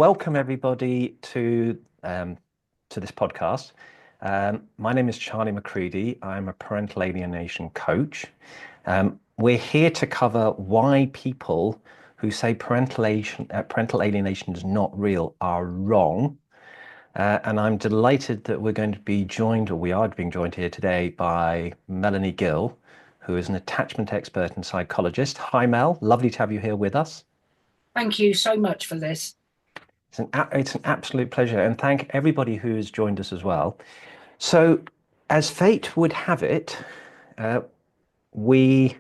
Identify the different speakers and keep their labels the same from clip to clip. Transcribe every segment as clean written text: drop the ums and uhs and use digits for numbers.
Speaker 1: welcome everybody to this podcast. My name is Charlie McCready. I'm a parental alienation coach. We're here to cover why people who say parental alienation is not real are wrong. And I'm delighted that we're going to be joined, or we are being joined here today by Melanie Gill, who is an attachment expert and psychologist. Hi, Mel. Lovely to have you here with us.
Speaker 2: Thank you so much for this.
Speaker 1: It's an absolute pleasure, and thank everybody who has joined us as well. So, as fate would have it, uh, we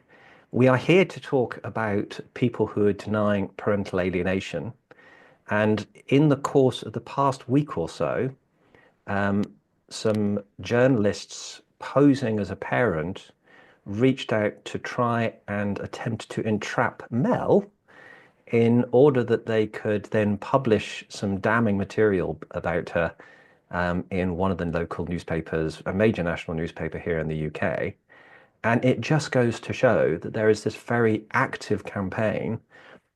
Speaker 1: we are here to talk about people who are denying parental alienation. And in the course of the past week or so, um, some journalists posing as a parent reached out to try and attempt to entrap Mel in order that they could then publish some damning material about her in one of the local newspapers, a major national newspaper here in the UK. And it just goes to show that there is this very active campaign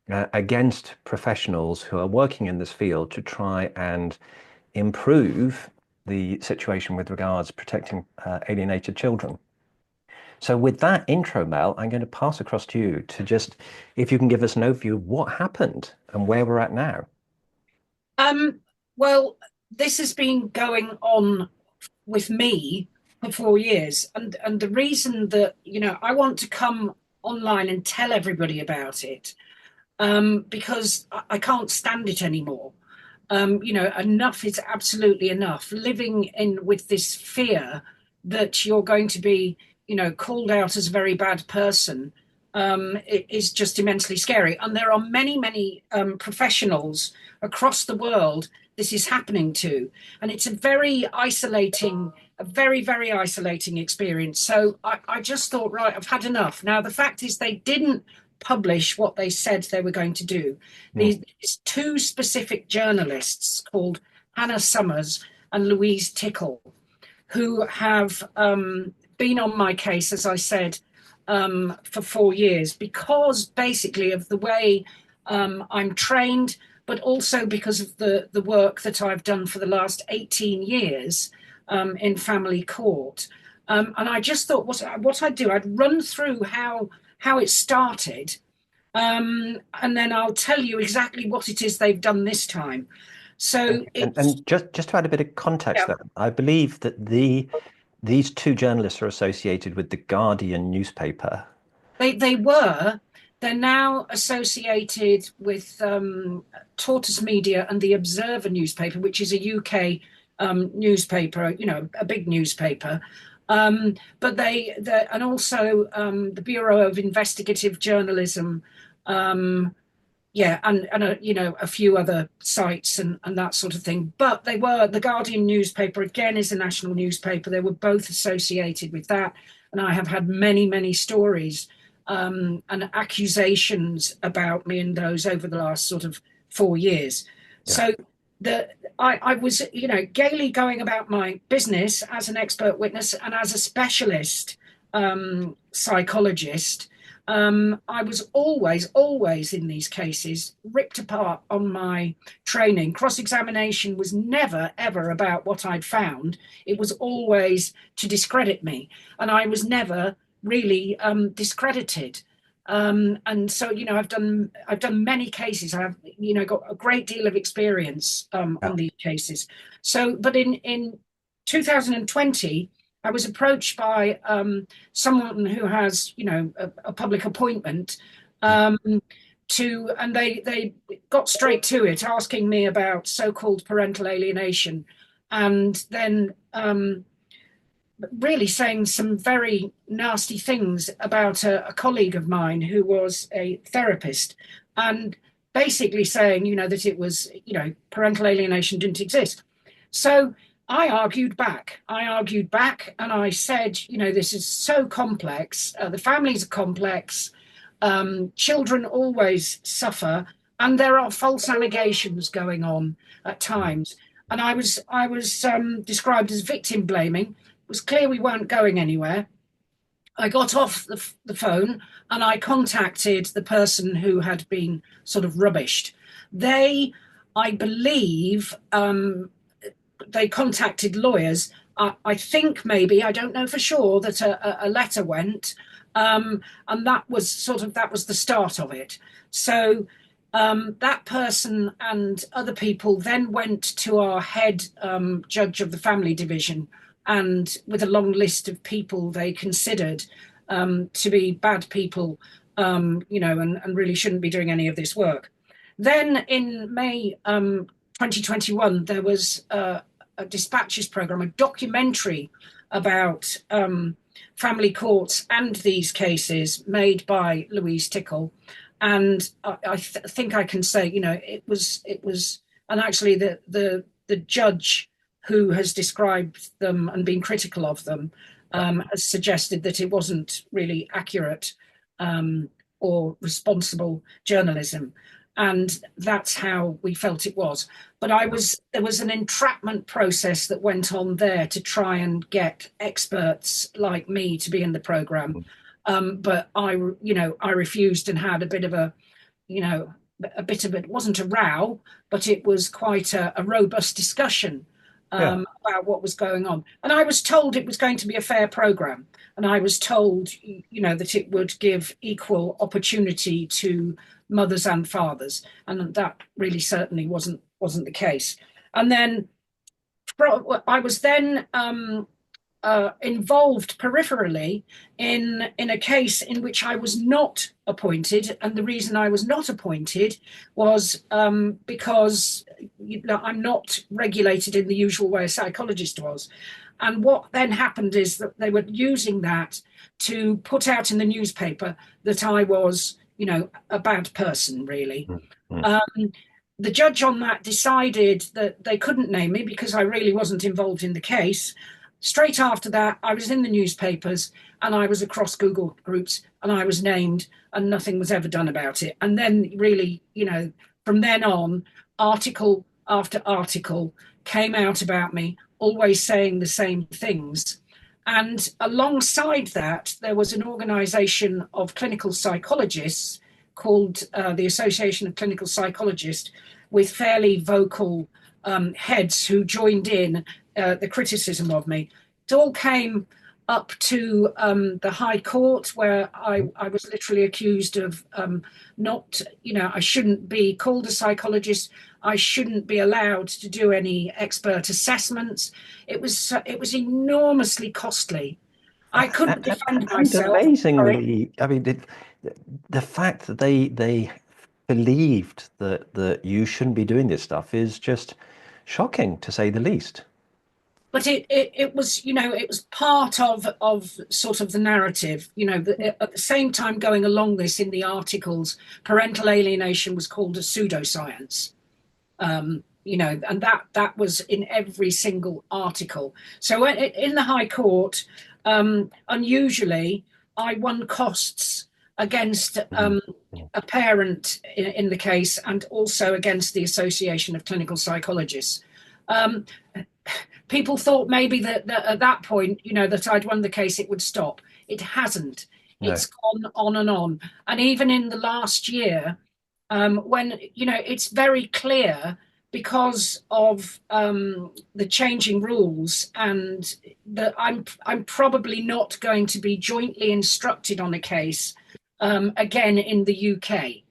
Speaker 1: against professionals who are working in this field to try and improve the situation with regards to protecting alienated children. So with that intro, Mel, I'm going to pass across to you to just, if you can give us an overview of what happened and where we're at now.
Speaker 2: Well, this has been going on with me for 4 years, and the reason that I want to come online and tell everybody about it, because I can't stand it anymore. Enough is absolutely enough. Living in with this fear that you're going to be, called out as a very bad person, it is just immensely scary. And there are many, many professionals across the world this is happening to. And it's a very isolating, a very, very isolating experience. So I just thought, right, I've had enough. Now, the fact is they didn't publish what they said they were going to do. These two specific journalists called Hannah Summers and Louise Tickle, who have been on my case, as I said, for 4 years, because basically of the way I'm trained, but also because of the work that I've done for the last 18 years in family court. And I just thought what I'd do, I'd run through how it started, and then I'll tell you exactly what it is they've done this time. So
Speaker 1: And just to add a bit of context
Speaker 2: yeah,
Speaker 1: there, I believe that these two journalists are associated with the Guardian newspaper.
Speaker 2: they were. They're now associated with Tortoise Media and the Observer newspaper, which is a UK newspaper, a big newspaper. But and also the Bureau of Investigative Journalism, and a few other sites and that sort of thing. But they were, the Guardian newspaper again is a national newspaper. They were both associated with that, and I have had many, many stories and accusations about me in those over the last sort of 4 years.
Speaker 1: Yeah.
Speaker 2: So I was, gaily going about my business as an expert witness and as a specialist psychologist. I was always in these cases ripped apart on my training. Cross-examination was never, ever about what I'd found. It was always to discredit me. And I was never really discredited. And so, I've done many cases. I've, got a great deal of experience on these cases. So, but in 2020, I was approached by someone who has, a public appointment, and they got straight to it, asking me about so-called parental alienation, and then really saying some very nasty things about a colleague of mine who was a therapist, and basically saying, that it was, parental alienation didn't exist. So I argued back. And I said, this is so complex. The families are complex. Children always suffer, and there are false allegations going on at times. And I was described as victim blaming. It was clear we weren't going anywhere. I got off the phone and I contacted the person who had been sort of rubbished. They I believe they contacted lawyers. I think maybe, I don't know for sure, that a letter went, and that was the start of it. So that person and other people then went to our head judge of the family division, and with a long list of people they considered to be bad people, and really shouldn't be doing any of this work. Then in May 2021, there was a dispatches program, a documentary about family courts and these cases, made by Louise Tickle. And I think I can say, it was, and actually the judge who has described them and been critical of them has suggested that it wasn't really accurate or responsible journalism. And that's how we felt it was. But there was an entrapment process that went on there to try and get experts like me to be in the program. But I refused, and had a bit of it wasn't a row, but it was quite a robust discussion about what was going on. And I was told it was going to be a fair program. And I was told, that it would give equal opportunity to mothers and fathers. And that really certainly wasn't the case. And then I was then involved peripherally in a case in which I was not appointed. And the reason I was not appointed was because I'm not regulated in the usual way a psychologist was. And what then happened is that they were using that to put out in the newspaper that I was, a bad person, really. The judge on that decided that they couldn't name me because I really wasn't involved in the case. Straight after that, I was in the newspapers and I was across Google groups and I was named, and nothing was ever done about it. And then really, from then on, article after article came out about me, always saying the same things. And alongside that, there was an organization of clinical psychologists called the Association of Clinical Psychologists, with fairly vocal heads who joined in the criticism of me. It all came up to the High Court, where I was literally accused of I shouldn't be called a psychologist. I shouldn't be allowed to do any expert assessments. It was enormously costly. I couldn't defend myself.
Speaker 1: And amazingly, I mean, the fact that they believed that you shouldn't be doing this stuff is just shocking, to say the least.
Speaker 2: But it was, it was part of sort of the narrative, at the same time going along this in the articles, parental alienation was called a pseudoscience. And that was in every single article. So in the High Court, unusually, I won costs against a parent in the case, and also against the Association of Clinical Psychologists. People thought maybe that at that point, that I'd won the case, it would stop. It hasn't. No. It's gone on and on. And even in the last year, when, it's very clear, because of the changing rules, and that I'm probably not going to be jointly instructed on a case again in the UK.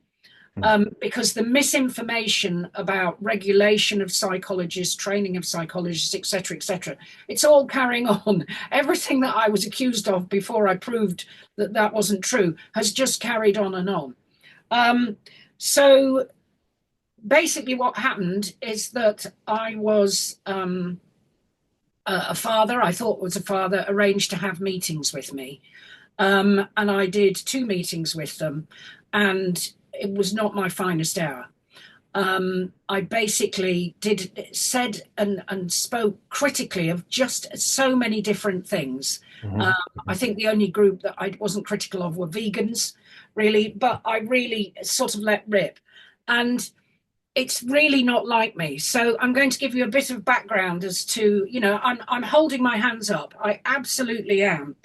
Speaker 2: Because the misinformation about regulation of psychologists, training of psychologists, etc., it's all carrying on. Everything that I was accused of before I proved that wasn't true has just carried on and on. So basically what happened is that I was a father, I thought was a father, arranged to have meetings with me. And I did 2 meetings with them, and it was not my finest hour. I basically said and spoke critically of just so many different things. I think the only group that I wasn't critical of were vegans, really, but I really sort of let rip. And it's really not like me. So I'm going to give you a bit of background as to, I'm holding my hands up. I absolutely am.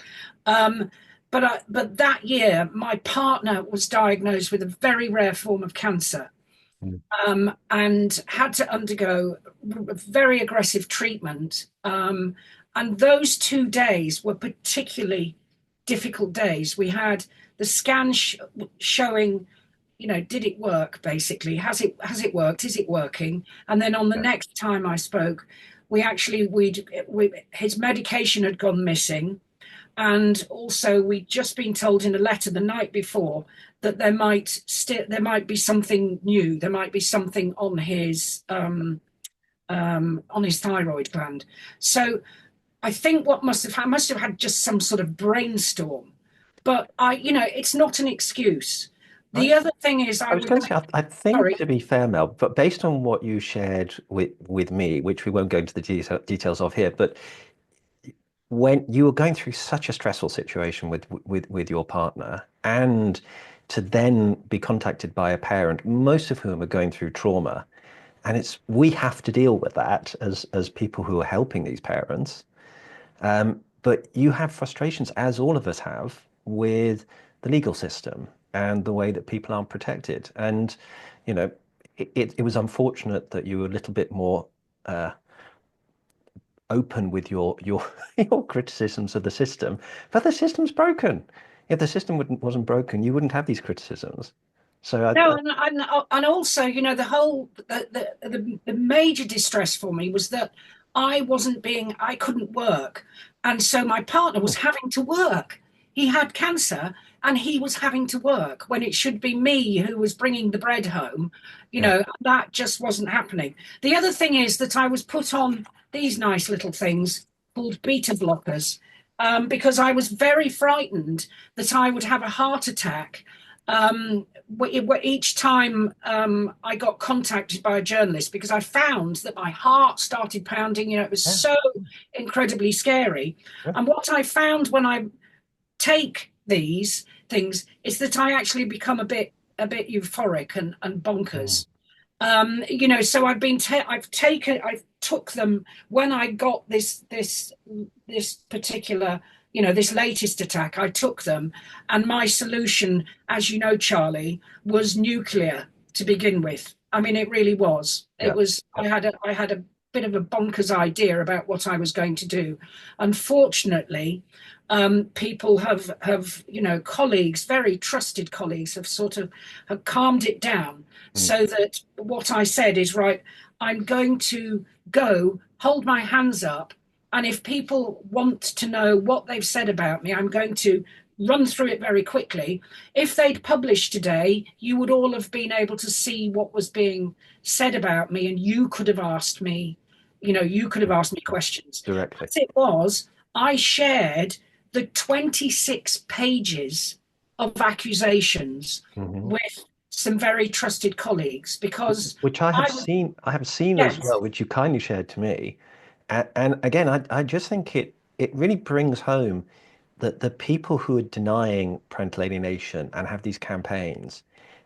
Speaker 2: But that year, my partner was diagnosed with a very rare form of cancer.
Speaker 1: Mm.
Speaker 2: and had to undergo very aggressive treatment. And those 2 days were particularly difficult days. We had the scan showing, did it work? Basically, has it worked? Is it working? And then on the
Speaker 1: Yeah.
Speaker 2: next time I spoke, his medication had gone missing, and also we'd just been told in a letter the night before that there might be something new. There might be something on his thyroid gland. So I think what I must have had just some sort of brainstorm. But it's not an excuse.
Speaker 1: I,
Speaker 2: The other thing is,
Speaker 1: I was going to say, I think,
Speaker 2: sorry.
Speaker 1: to be fair, Mel, but based on what you shared with me, which we won't go into the details of here, but when you were going through such a stressful situation with your partner, and to then be contacted by a parent, most of whom are going through trauma, and we have to deal with that as people who are helping these parents. But you have frustrations, as all of us have, with the legal system and the way that people aren't protected. And, you know, it was unfortunate that you were a little bit more open with your your criticisms of the system, but the system's broken. If the system wasn't broken, you wouldn't have these criticisms. So
Speaker 2: No, and also, the major distress for me was that I couldn't work. And so my partner was having to work. He had cancer and he was having to work when it should be me who was bringing the bread home.
Speaker 1: yeah,
Speaker 2: That just wasn't happening. The other thing is that I was put on these nice little things called beta blockers, because I was very frightened that I would have a heart attack, each time I got contacted by a journalist, because I found that my heart started pounding. It was
Speaker 1: yeah,
Speaker 2: so incredibly scary.
Speaker 1: yeah.
Speaker 2: And what I found when I take these things is that I actually become a bit euphoric and
Speaker 1: Mm.
Speaker 2: bonkers. So I took them when I got this particular, this latest attack. I took them, and my solution, as you know, Charlie, was nuclear to begin with. I mean, it really was. It
Speaker 1: Yeah,
Speaker 2: was.
Speaker 1: yeah.
Speaker 2: I had a bit of a bonkers idea about what I was going to do. Unfortunately, people have colleagues, very trusted colleagues, have calmed it down,
Speaker 1: Mm.
Speaker 2: so that what I said is right. I'm going to go hold my hands up, and if people want to know what they've said about me, I'm going to run through it very quickly. If they'd published today, you would all have been able to see what was being said about me, and you could have asked me questions.
Speaker 1: Directly.
Speaker 2: As it was, I shared the 26 pages of accusations
Speaker 1: Hmm.
Speaker 2: with some very trusted colleagues, because
Speaker 1: Which I have
Speaker 2: I was,
Speaker 1: seen, as
Speaker 2: yes.
Speaker 1: well, which you kindly shared to me. And again, I just think it really brings home that the people who are denying parental alienation and have these campaigns,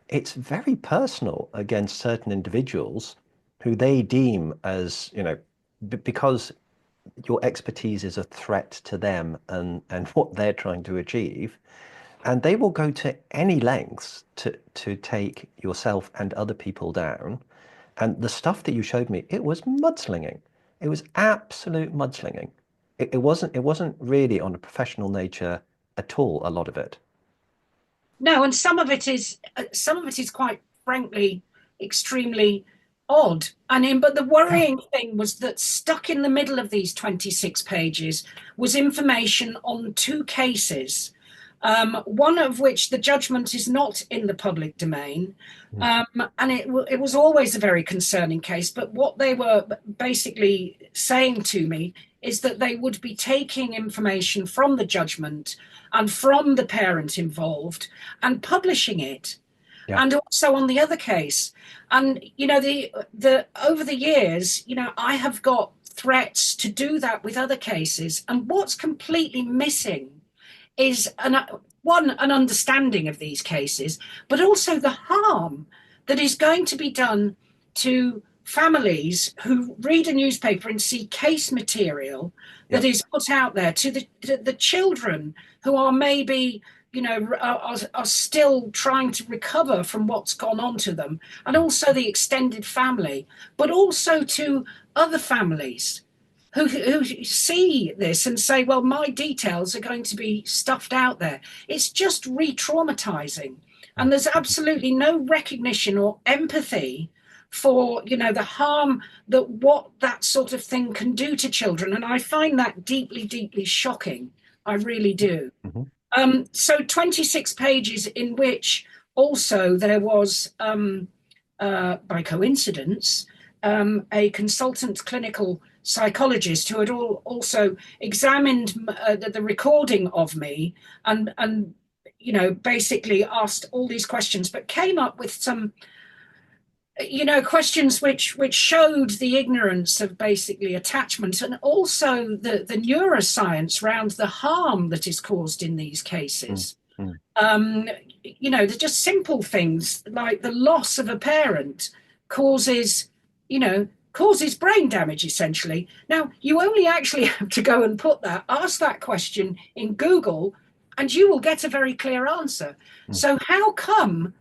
Speaker 1: it's very personal against certain individuals who they deem as, because your expertise is a threat to them and what they're trying to achieve. And they will go to any lengths to take yourself and other people down. And the stuff that you showed me, it was mudslinging. It was absolute mudslinging. It wasn't really on a professional nature at all, a lot of it.
Speaker 2: No, and some of it is quite frankly extremely odd. But the
Speaker 1: Yeah.
Speaker 2: worrying thing was that stuck in the middle of these 26 pages was information on two cases, one of which the judgment is not in the public domain.
Speaker 1: Mm.
Speaker 2: And it was always a very concerning case. But what they were basically saying to me is that they would be taking information from the judgment and from the parent involved and publishing it.
Speaker 1: Yeah.
Speaker 2: And also on the other case. And the over the years, I have got threats to do that with other cases. And what's completely missing is an understanding of these cases, but also the harm that is going to be done to families who read a newspaper and see case material
Speaker 1: Yeah.
Speaker 2: that is put out there, to the children who are maybe are still trying to recover from what's gone on to them, and also the extended family, but also to other families who see this and say, well, my details are going to be stuffed out there. It's just re-traumatizing. And there's absolutely no recognition or empathy for, the harm that what that sort of thing can do to children. And I find that deeply, deeply shocking. I really do. So 26 pages in which also there was, by coincidence, a consultant clinical psychologist who had also examined the recording of me and basically asked all these questions, but came up with some questions which showed the ignorance of basically attachment, and also the neuroscience around the harm that is caused in these cases. They're just simple things like the loss of a parent causes brain damage, essentially. Now, you only actually have to go and ask that question in Google, and you will get a very clear answer. So how come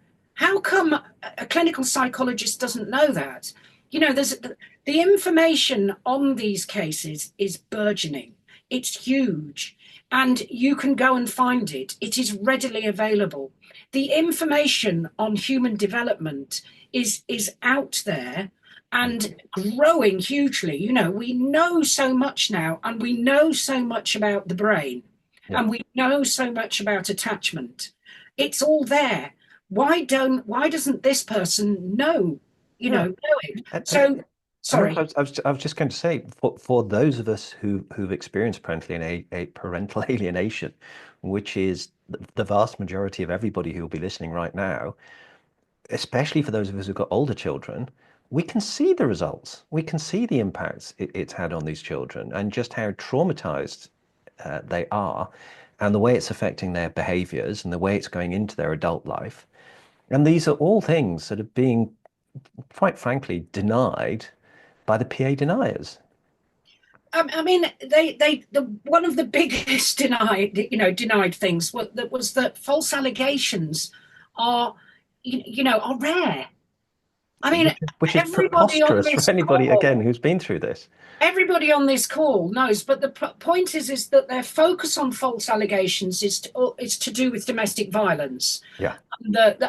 Speaker 2: a clinical psychologist doesn't know that? There's the information on these cases is burgeoning. It's huge, and you can go and find it. It is readily available. The information on human development is out there and growing hugely. We know so much now, and we know so much about the brain, and we know so much about attachment. It's all there. Why doesn't this person know it? So, sorry.
Speaker 1: I was just going to say, for those of us who've experienced parental alienation, which is the vast majority of everybody who will be listening right now, especially for those of us who've got older children, we can see the results. We can see the impacts it's had on these children, and just how traumatized they are, and the way it's affecting their behaviors and the way it's going into their adult life. And these are all things that are being, quite frankly, denied by the PA deniers.
Speaker 2: I mean, one of the biggest denied things was that false allegations are rare. I mean,
Speaker 1: which is preposterous for anybody, again, who's been through this.
Speaker 2: Everybody on this call knows, but the point is that their focus on false allegations is to do with domestic violence.
Speaker 1: Yeah.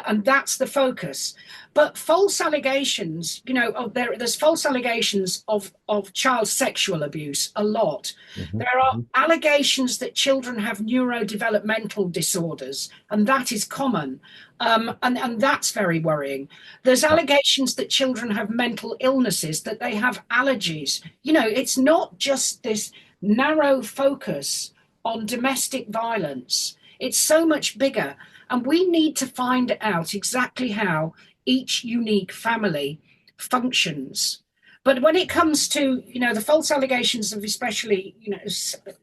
Speaker 2: And that's the focus. But false allegations, there's false allegations of child sexual abuse a lot. There are allegations that children have neurodevelopmental disorders, and that is common. And that's very worrying. There's allegations that children have mental illnesses, that they have allergies. It's not just this narrow focus on domestic violence. It's so much bigger. And we need to find out exactly how each unique family functions. But when it comes to, the false allegations of especially,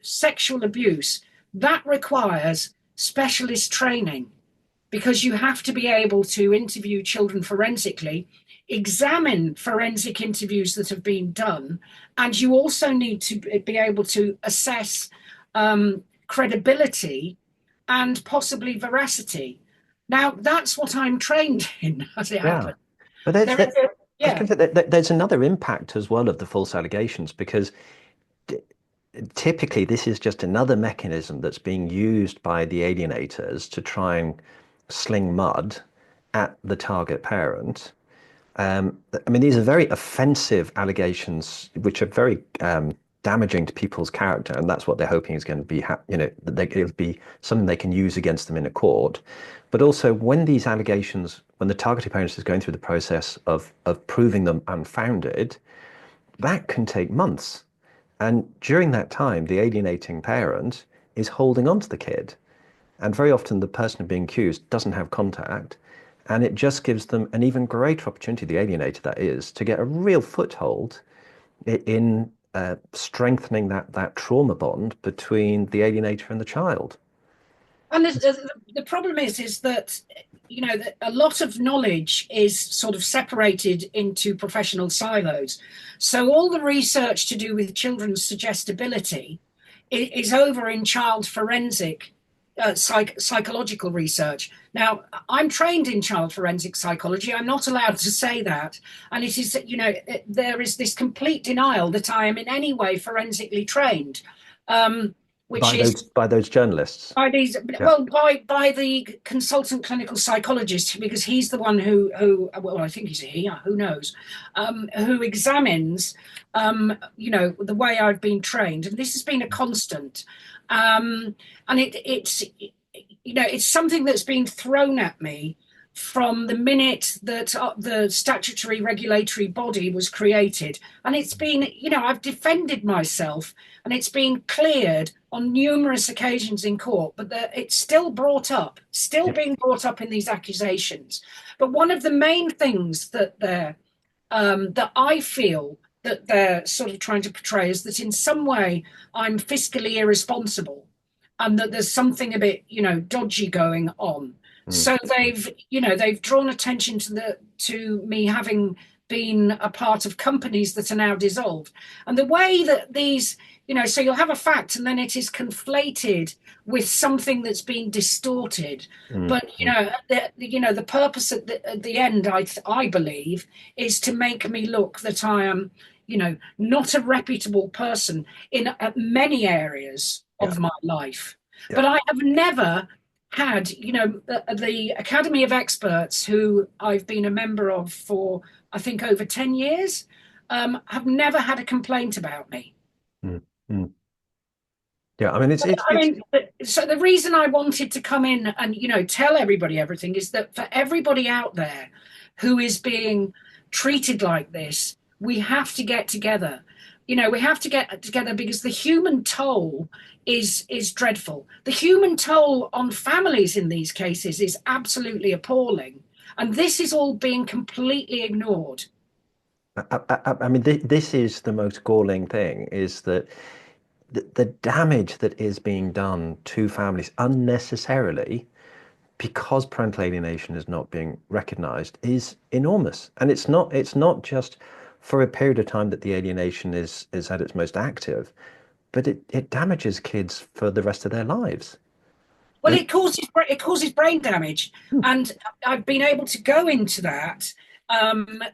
Speaker 2: sexual abuse, that requires specialist training, because you have to be able to interview children forensically, examine forensic interviews that have been done, and you also need to be able to assess credibility and possibly veracity. Now, that's what I'm trained in, as it happens.
Speaker 1: But there's another impact as well of the false allegations, because typically this is just another mechanism that's being used by the alienators to try and sling mud at the target parent. I mean, these are very offensive allegations, which are very damaging to people's character, and that's what they're hoping is going to be, it'll be something they can use against them in a court. But also, when these allegations, when the targeted parent is going through the process of proving them unfounded, that can take months. And during that time, the alienating parent is holding on to the kid. And very often the person being accused doesn't have contact. And it just gives them an even greater opportunity, the alienator that is, to get a real foothold in strengthening that trauma bond between the alienator and the child.
Speaker 2: And the problem is that, that a lot of knowledge is sort of separated into professional silos. So all the research to do with children's suggestibility is over in child forensic psychological research. Now, I'm trained in child forensic psychology. I'm not allowed to say that. And it is, there is this complete denial that I am in any way forensically trained, which is
Speaker 1: by those journalists.
Speaker 2: by these,
Speaker 1: Yeah.
Speaker 2: well, by the consultant clinical psychologist, because he's the one who well, I think he's a he, who knows, who examines, the way I've been trained, and this has been a constant, and it's something that's been thrown at me from the minute that the statutory regulatory body was created. And it's been, I've defended myself and it's been cleared on numerous occasions in court, but it's still being brought up in these accusations. But one of the main things that I feel that they're sort of trying to portray is that in some way I'm fiscally irresponsible and that there's something a bit, dodgy going on. So they've drawn attention to me having been a part of companies that are now dissolved. And the way that these, so you'll have a fact and then it is conflated with something that's been distorted. But, the purpose at the end, I believe, is to make me look that I am, not a reputable person in many areas of my life. Yeah. But I have never had, the Academy of Experts, who I've been a member of for, I think, over 10 years, have never had a complaint about me.
Speaker 1: Yeah, I mean,
Speaker 2: so the reason I wanted to come in and, tell everybody everything is that for everybody out there who is being treated like this, we have to get together. We have to get together because the human toll is dreadful. The human toll on families in these cases is absolutely appalling. And this is all being completely ignored.
Speaker 1: I mean, this is the most galling thing, is that the damage that is being done to families unnecessarily because parental alienation is not being recognized is enormous. And it's not just for a period of time that the alienation is at its most active, but it damages kids for the rest of their lives.
Speaker 2: Well, it causes brain damage, and I've been able to go into that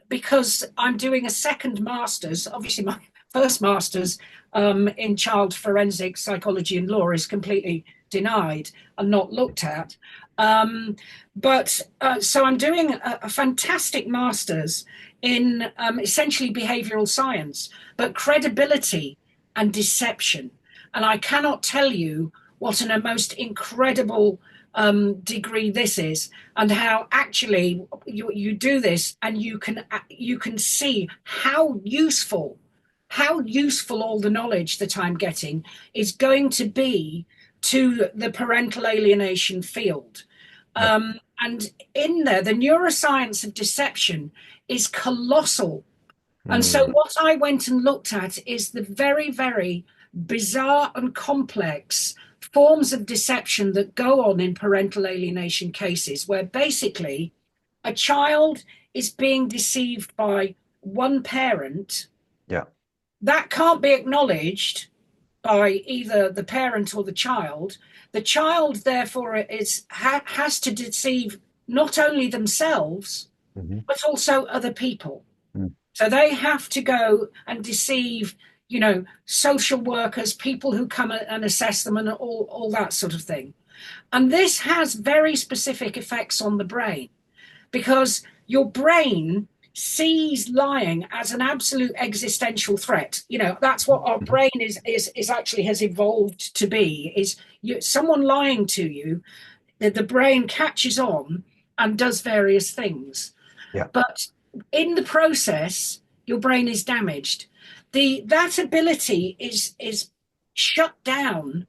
Speaker 2: because I'm doing a second master's. Obviously, my first master's in child forensic psychology and law is completely denied and not looked at. So I'm doing a fantastic master's in essentially behavioral science, but credibility and deception. And I cannot tell you what a most incredible degree this is, and how actually you do this and you can see how useful all the knowledge that I'm getting is going to be to the parental alienation field. And in there, the neuroscience of deception is colossal. And so what I went and looked at is the very, very bizarre and complex forms of deception that go on in parental alienation cases, where basically a child is being deceived by one parent.
Speaker 1: Yeah.
Speaker 2: That can't be acknowledged by either the parent or the child. The child, therefore, has to deceive not only themselves, but also other people. So they have to go and deceive, social workers, people who come and assess them and all that sort of thing. And this has very specific effects on the brain, because your brain sees lying as an absolute existential threat. That's what our brain is actually has evolved to be, is someone lying to you, the brain catches on and does various things.
Speaker 1: Yeah.
Speaker 2: But in the process, your brain is damaged. That ability is shut down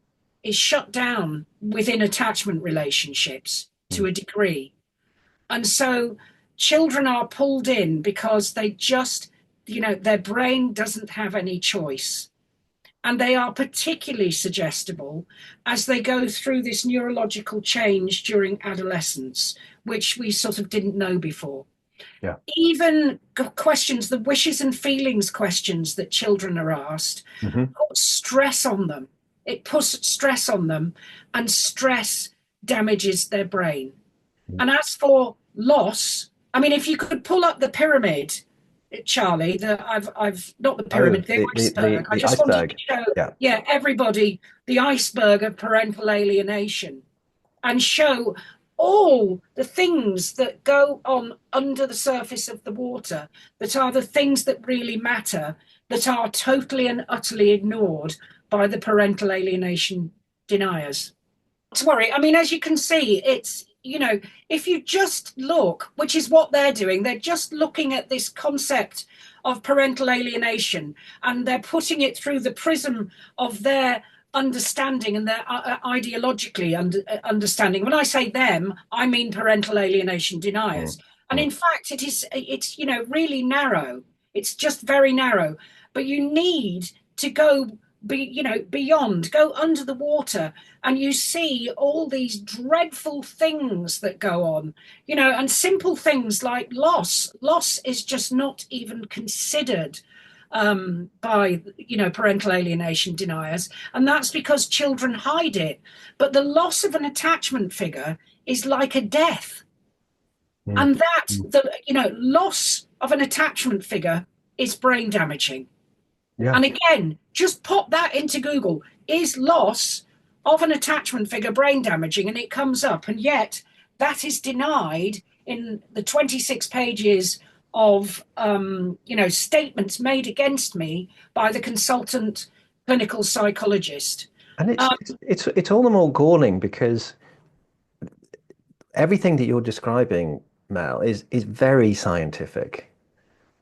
Speaker 2: within attachment relationships to a degree. And so children are pulled in because they just, their brain doesn't have any choice. And they are particularly suggestible as they go through this neurological change during adolescence, which we sort of didn't know before.
Speaker 1: Yeah.
Speaker 2: Even questions, the wishes and feelings questions that children are asked, put stress on them. it puts stress on them, and stress damages their brain. And as for loss, I mean, if you could pull up the pyramid, Charlie, I've not the
Speaker 1: Oh,
Speaker 2: pyramid, the iceberg. I
Speaker 1: the
Speaker 2: just wanted
Speaker 1: iceberg.
Speaker 2: to show,
Speaker 1: Yeah.
Speaker 2: yeah, everybody the iceberg of parental alienation, and show all the things that go on under the surface of the water that are the things that really matter, that are totally and utterly ignored by the parental alienation deniers. To worry. I mean, as you can see, it's, if you just look, which is what they're doing, they're just looking at this concept of parental alienation, and they're putting it through the prism of their understanding and their ideologically understanding. When I say them, I mean parental alienation deniers.
Speaker 1: Mm,
Speaker 2: And
Speaker 1: mm.
Speaker 2: in fact, it's really narrow. It's just very narrow. But you need to go beyond, go under the water, and you see all these dreadful things that go on, and simple things like loss. Loss is just not even considered by parental alienation deniers, and that's because children hide it. But the loss of an attachment figure is like a death,
Speaker 1: Mm,
Speaker 2: and that
Speaker 1: mm.
Speaker 2: the loss of an attachment figure is brain damaging.
Speaker 1: Yeah.
Speaker 2: And again, just pop that into Google. Is loss of an attachment figure brain damaging? And it comes up. And yet that is denied in the 26 pages of statements made against me by the consultant clinical psychologist.
Speaker 1: And
Speaker 2: Um,
Speaker 1: it's all the more galling because everything that you're describing, Mel, is very scientific.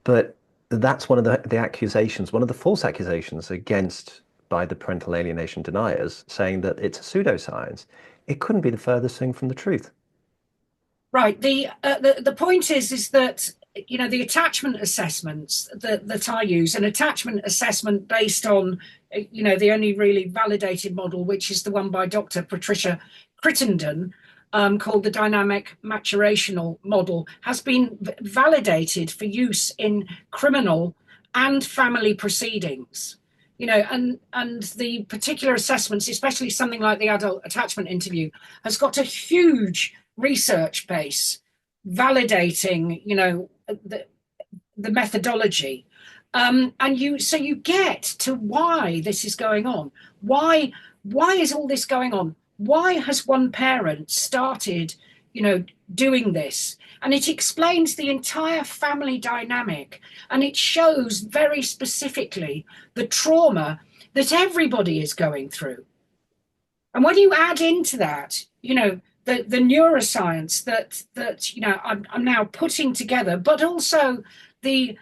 Speaker 1: But that's one of the accusations, one of the false accusations against by the parental alienation deniers, saying that it's a pseudoscience. It couldn't be the furthest thing from the truth.
Speaker 2: Right. The point is that the attachment assessments that I use, an attachment assessment based on the only really validated model, which is the one by Dr. Patricia Crittenden, called the dynamic maturational model, has been validated for use in criminal and family proceedings. And the particular assessments, especially something like the adult attachment interview, has got a huge research base validating, the methodology. And you get to why this is going on. Why is all this going on? Why has one parent started, doing this? And it explains the entire family dynamic, and it shows very specifically the trauma that everybody is going through. And when you add into that, the neuroscience that I'm now putting together, but also the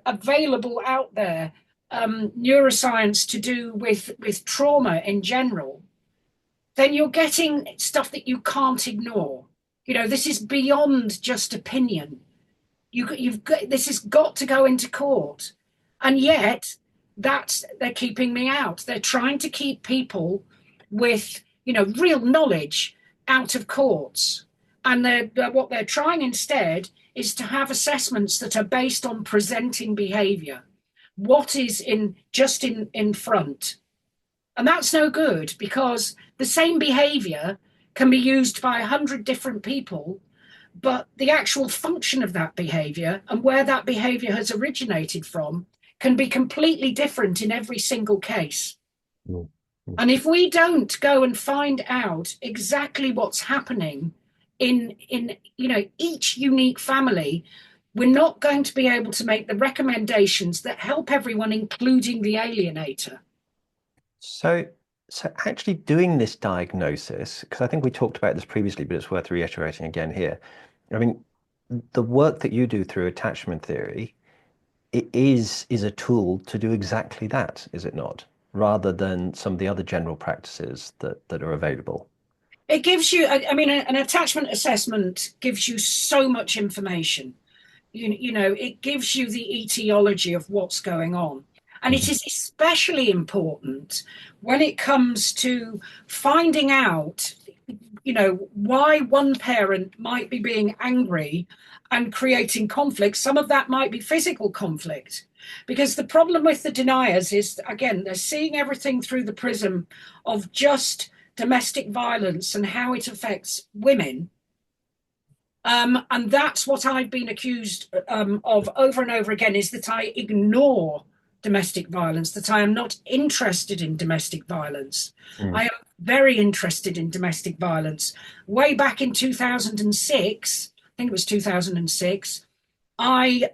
Speaker 2: available out there neuroscience to do with trauma in general, then you're getting stuff that you can't ignore. This is beyond just opinion. You've got, this has got to go into court, and yet they're keeping me out. They're trying to keep people with real knowledge out of courts, and what they're trying instead is to have assessments that are based on presenting behavior, what is in front. And that's no good, because the same behavior can be used by 100 different people, but the actual function of that behavior and where that behavior has originated from can be completely different in every single case.
Speaker 1: Mm, mm.
Speaker 2: And if we don't go and find out exactly what's happening in each unique family, we're not going to be able to make the recommendations that help everyone, including the alienator.
Speaker 1: So, so actually doing this diagnosis, because I think we talked about this previously, but it's worth reiterating again here. I mean, the work that you do through attachment theory, it is a tool to do exactly that, is it not? Rather than some of the other general practices that are available.
Speaker 2: It gives you, I mean, an attachment assessment gives you so much information. It gives you the etiology of what's going on. And it
Speaker 1: Mhm.
Speaker 2: is especially important when it comes to finding out why one parent might be being angry and creating conflict. Some of that might be physical conflict, because the problem with the deniers is, again, they're seeing everything through the prism of just domestic violence and how it affects women. And that's what I've been accused of over and over again, is that I ignore domestic violence, that I am not interested in domestic violence. I am very interested in domestic violence. Way back in 2006, I think it was 2006, I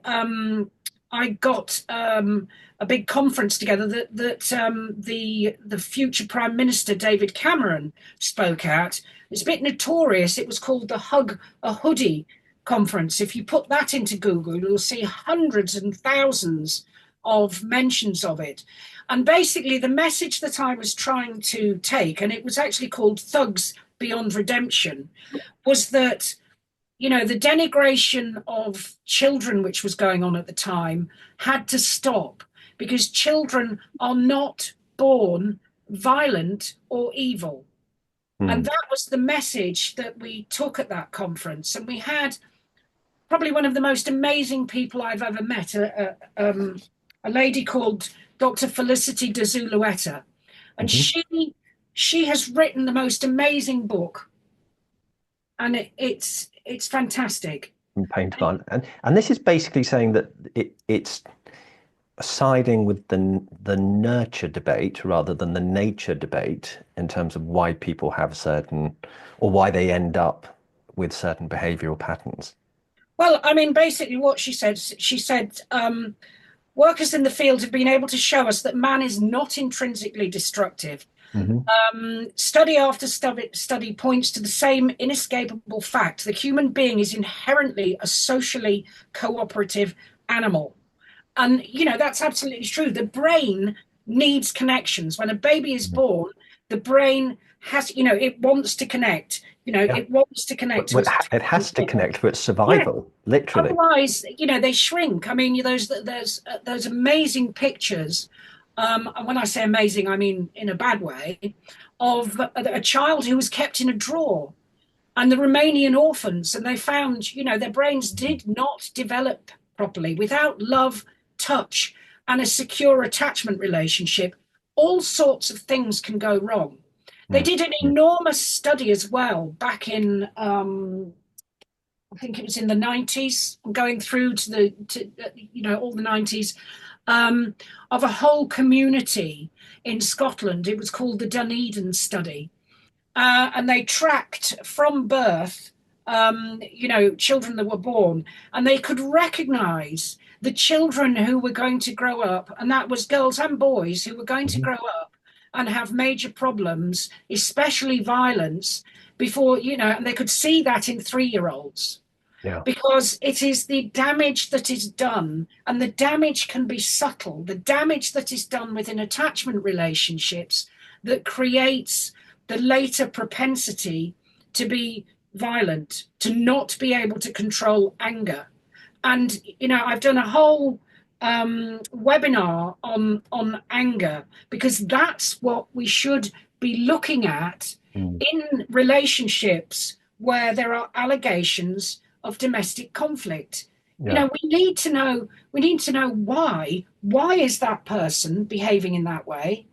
Speaker 2: got a big conference together that the future Prime Minister David Cameron spoke at. It's a bit notorious. It was called the Hug a Hoodie conference. If you put that into Google, you'll see hundreds and thousands of mentions of it. And basically the message that I was trying to take, and it was actually called Thugs Beyond Redemption, was that, the denigration of children, which was going on at the time, had to stop, because children are not born violent or evil. And that was the message that we took at that conference. And we had probably one of the most amazing people I've ever met, a lady called Dr. Felicity de Zulueta. And she has written the most amazing book. And it's fantastic.
Speaker 1: Pain to violence. And this is basically saying that it's siding with the nurture debate rather than the nature debate in terms of why people have certain, or why they end up with certain behavioral patterns.
Speaker 2: Well, I mean, basically what she said, workers in the field have been able to show us that man is not intrinsically destructive. Study after study points to the same inescapable fact: the human being is inherently a socially cooperative animal. And, that's absolutely true. The brain needs connections. When a baby is born, the brain has, it wants to connect. It wants to connect.
Speaker 1: It has to connect for its survival, literally.
Speaker 2: Otherwise, they shrink. I mean, there's those amazing pictures. And when I say amazing, I mean in a bad way, of a child who was kept in a drawer, and the Romanian orphans, and they found, their brains did not develop properly. Without love, touch, and a secure attachment relationship, all sorts of things can go wrong. They did an enormous study as well back in, I think it was in the 90s, going through to all the 90s, of a whole community in Scotland. It was called the Deniers study. And they tracked from birth, children that were born, and they could recognize the children who were going to grow up, and that was girls and boys who were going to grow up and have major problems, especially violence, before, and they could see that in 3-year-olds. Yeah. Because it is the damage that is done, and the damage can be subtle, the damage that is done within attachment relationships that creates the later propensity to be violent, to not be able to control anger. And, I've done a whole webinar on anger, because that's what we should be looking at in relationships where there are allegations of domestic conflict. Yeah. We need to know why is that person behaving in that way?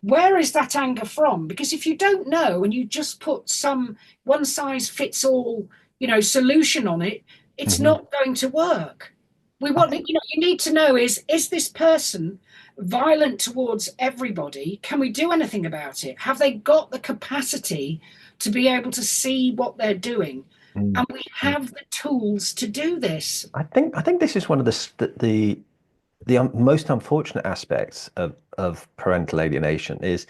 Speaker 2: Where is that anger from? Because if you don't know and you just put some one size fits all, solution on it, it's not going to work. We want, you need to know is this person violent towards everybody? Can we do anything about it? Have they got the capacity to be able to see what they're doing? And we have the tools to do this.
Speaker 1: I think this is one of the most unfortunate aspects of parental alienation is,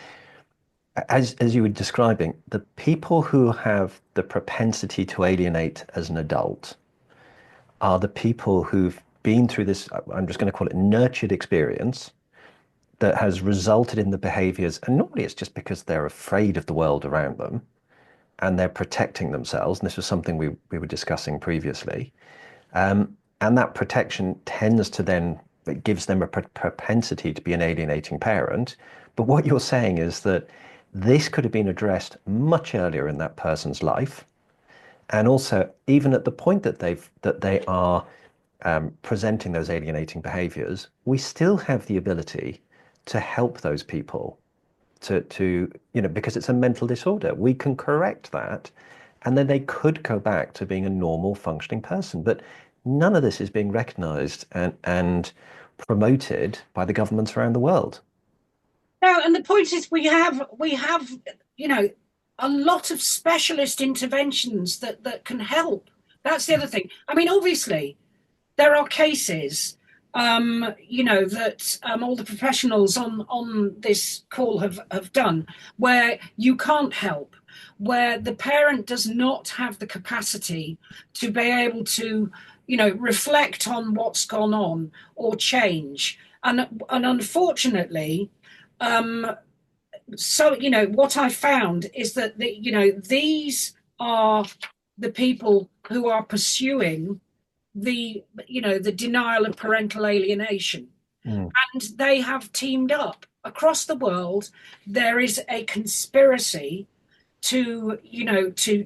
Speaker 1: as you were describing, the people who have the propensity to alienate as an adult are the people who've been through this, I'm just going to call it nurtured experience, that has resulted in the behaviors. And normally it's just because they're afraid of the world around them and they're protecting themselves. And this was something we were discussing previously. And that protection tends to then, it gives them a propensity to be an alienating parent. But what you're saying is that This could have been addressed much earlier in that person's life. And also, even at the point that they are presenting those alienating behaviors, we still have the ability to help those people to because it's a mental disorder. We can correct that, and then they could go back to being a normal functioning person. But none of this is being recognized and promoted by the governments around the world.
Speaker 2: No, and the point is we have a lot of specialist interventions that can help. That's the other thing. I mean, obviously, there are cases, that all the professionals on this call have done, where you can't help, where the parent does not have the capacity to be able to, reflect on what's gone on or change, and unfortunately, um, so what I found is that these are the people who are pursuing the denial of parental alienation.
Speaker 1: Mm.
Speaker 2: And they have teamed up across the world. There is a conspiracy to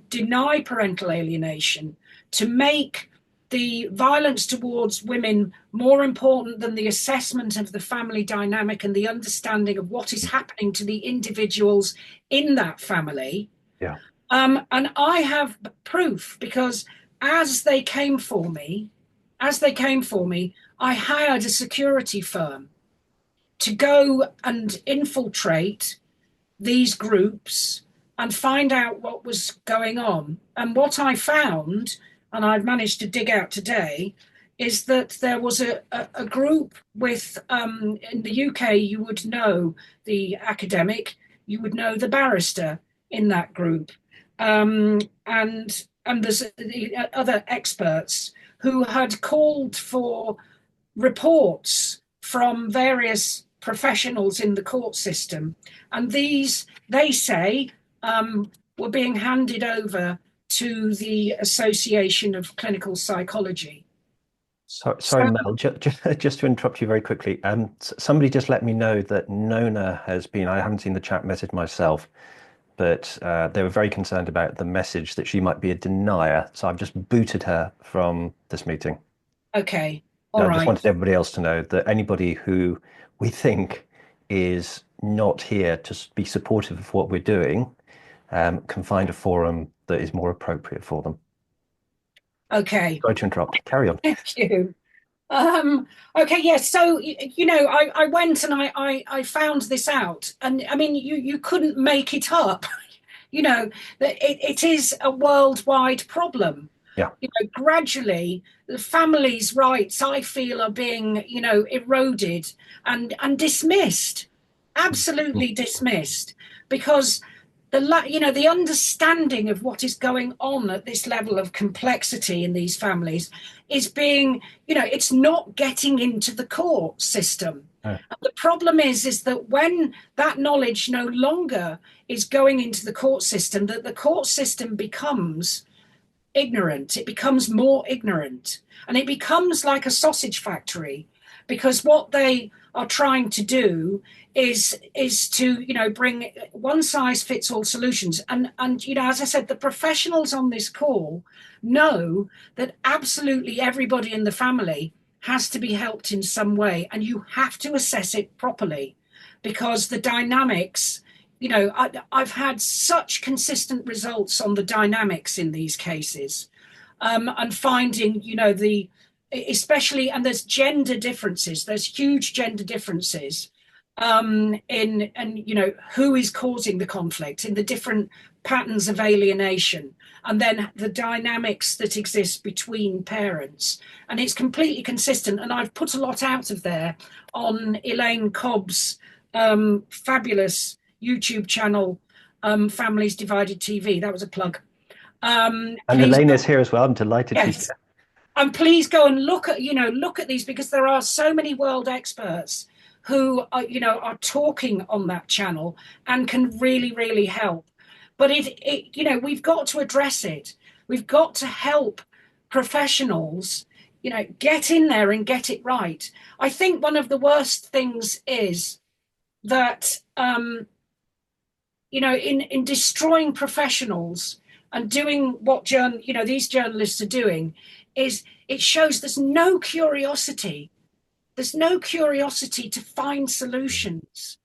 Speaker 2: deny parental alienation, to make the violence towards women more important than the assessment of the family dynamic and the understanding of what is happening to the individuals in that family.
Speaker 1: Yeah.
Speaker 2: And I have proof, because as they came for me, I hired a security firm to go and infiltrate these groups and find out what was going on. And what I found, and I've managed to dig out today, is that there was a group with, in the UK, you would know the academic, you would know the barrister in that group. And there's other experts who had called for reports from various professionals in the court system, and these, they say, were being handed over to the Association of Clinical Psychology.
Speaker 1: Sorry, Mel, just to interrupt you very quickly. Somebody just let me know that Nona has been, I haven't seen the chat message myself, but they were very concerned about the message that she might be a denier. So I've just booted her from this meeting.
Speaker 2: Okay, all
Speaker 1: I just
Speaker 2: right.
Speaker 1: wanted everybody else to know that anybody who we think is not here to be supportive of what we're doing can find a forum that is more appropriate for them.
Speaker 2: Okay,
Speaker 1: Sorry to interrupt. Carry on.
Speaker 2: thank you. Okay, yes. So I went and I found this out, and I mean, you couldn't make it up. That it is a worldwide problem.
Speaker 1: Yeah.
Speaker 2: Gradually, the family's rights, I feel, are being, eroded and dismissed,
Speaker 1: Mm.
Speaker 2: absolutely dismissed, because the understanding of what is going on at this level of complexity in these families is being, it's not getting into the court system.
Speaker 1: Yeah.
Speaker 2: And the problem is that when that knowledge no longer is going into the court system, that the court system becomes ignorant. It becomes more ignorant, and it becomes like a sausage factory, because what they are trying to do is to bring one size fits all solutions. And as I said, the professionals on this call know that absolutely everybody in the family has to be helped in some way, and you have to assess it properly, because the dynamics, I've had such consistent results on the dynamics in these cases, and finding, especially, and there's gender differences, there's huge gender differences, in, and who is causing the conflict in the different patterns of alienation, and then the dynamics that exist between parents. And it's completely consistent. And I've put a lot out of there on Elaine Cobb's fabulous YouTube channel, Families Divided TV. That was a plug.
Speaker 1: And
Speaker 2: Please,
Speaker 1: Elaine is here as well. I'm delighted she's
Speaker 2: yes,
Speaker 1: here.
Speaker 2: and please go and look at these, because there are so many world experts who are talking on that channel and can really help. But we've got to address it. We've got to help professionals, get in there and get it right. I think one of the worst things is that in destroying professionals and doing what these journalists are doing, is it shows there's no curiosity. There's no curiosity to find solutions.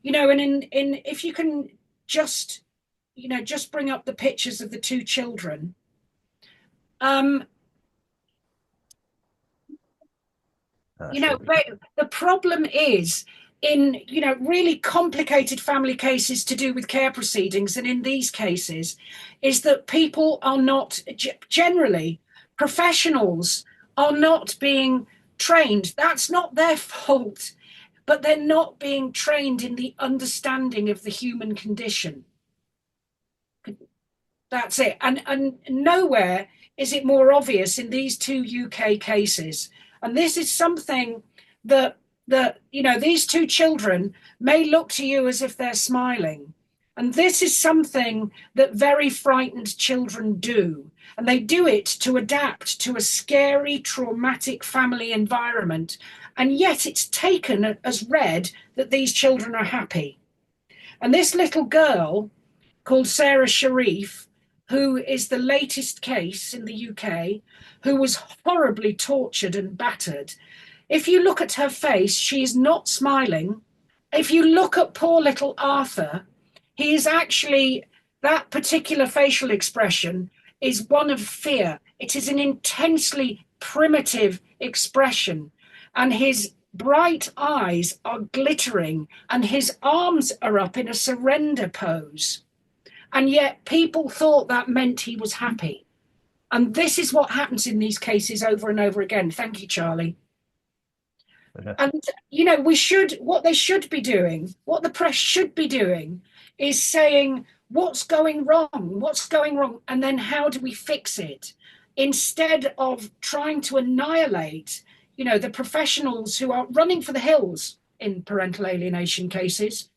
Speaker 2: And in if you can just just bring up the pictures of the two children. The problem is in really complicated family cases to do with care proceedings, and in these cases, is that people are not generally, professionals are not being trained. That's not their fault, but they're not being trained in the understanding of the human condition. That's it. And nowhere is it more obvious in these two UK cases. And this is something that these two children may look to you as if they're smiling. And this is something that very frightened children do. And they do it to adapt to a scary, traumatic family environment. And yet it's taken as read that these children are happy. And this little girl called Sarah Sharif, who is the latest case in the UK, who was horribly tortured and battered. If you look at her face, she is not smiling. If you look at poor little Arthur, he is actually, that particular facial expression is one of fear. It is an intensely primitive expression, and his bright eyes are glittering and his arms are up in a surrender pose. And yet people thought that meant he was happy. And this is what happens in these cases over and over again. Thank you, Charlie. Okay. And, what they should be doing, what the press should be doing, is saying, what's going wrong? What's going wrong? And then how do we fix it? Instead of trying to annihilate, the professionals who are running for the hills in parental alienation cases.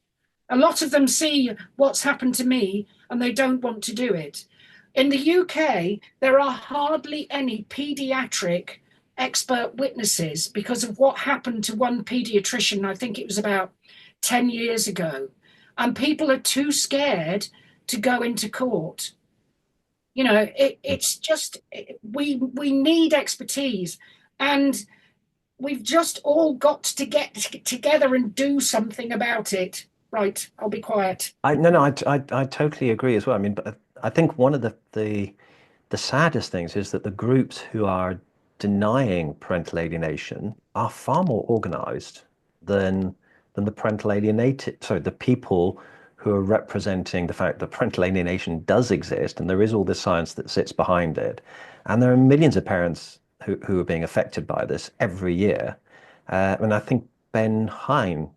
Speaker 2: A lot of them see what's happened to me and they don't want to do it. In the UK, there are hardly any paediatric expert witnesses because of what happened to one paediatrician, I think it was about 10 years ago. And people are too scared to go into court. It's just, we need expertise, and we've just all got to get together and do something about it. Right, I'll be quiet.
Speaker 1: I totally agree as well. I mean, but I think one of the saddest things is that the groups who are denying parental alienation are far more organized than the parental alienated. So the people who are representing the fact that parental alienation does exist, and there is all this science that sits behind it, and there are millions of parents who are being affected by this every year. And I think Ben Hine,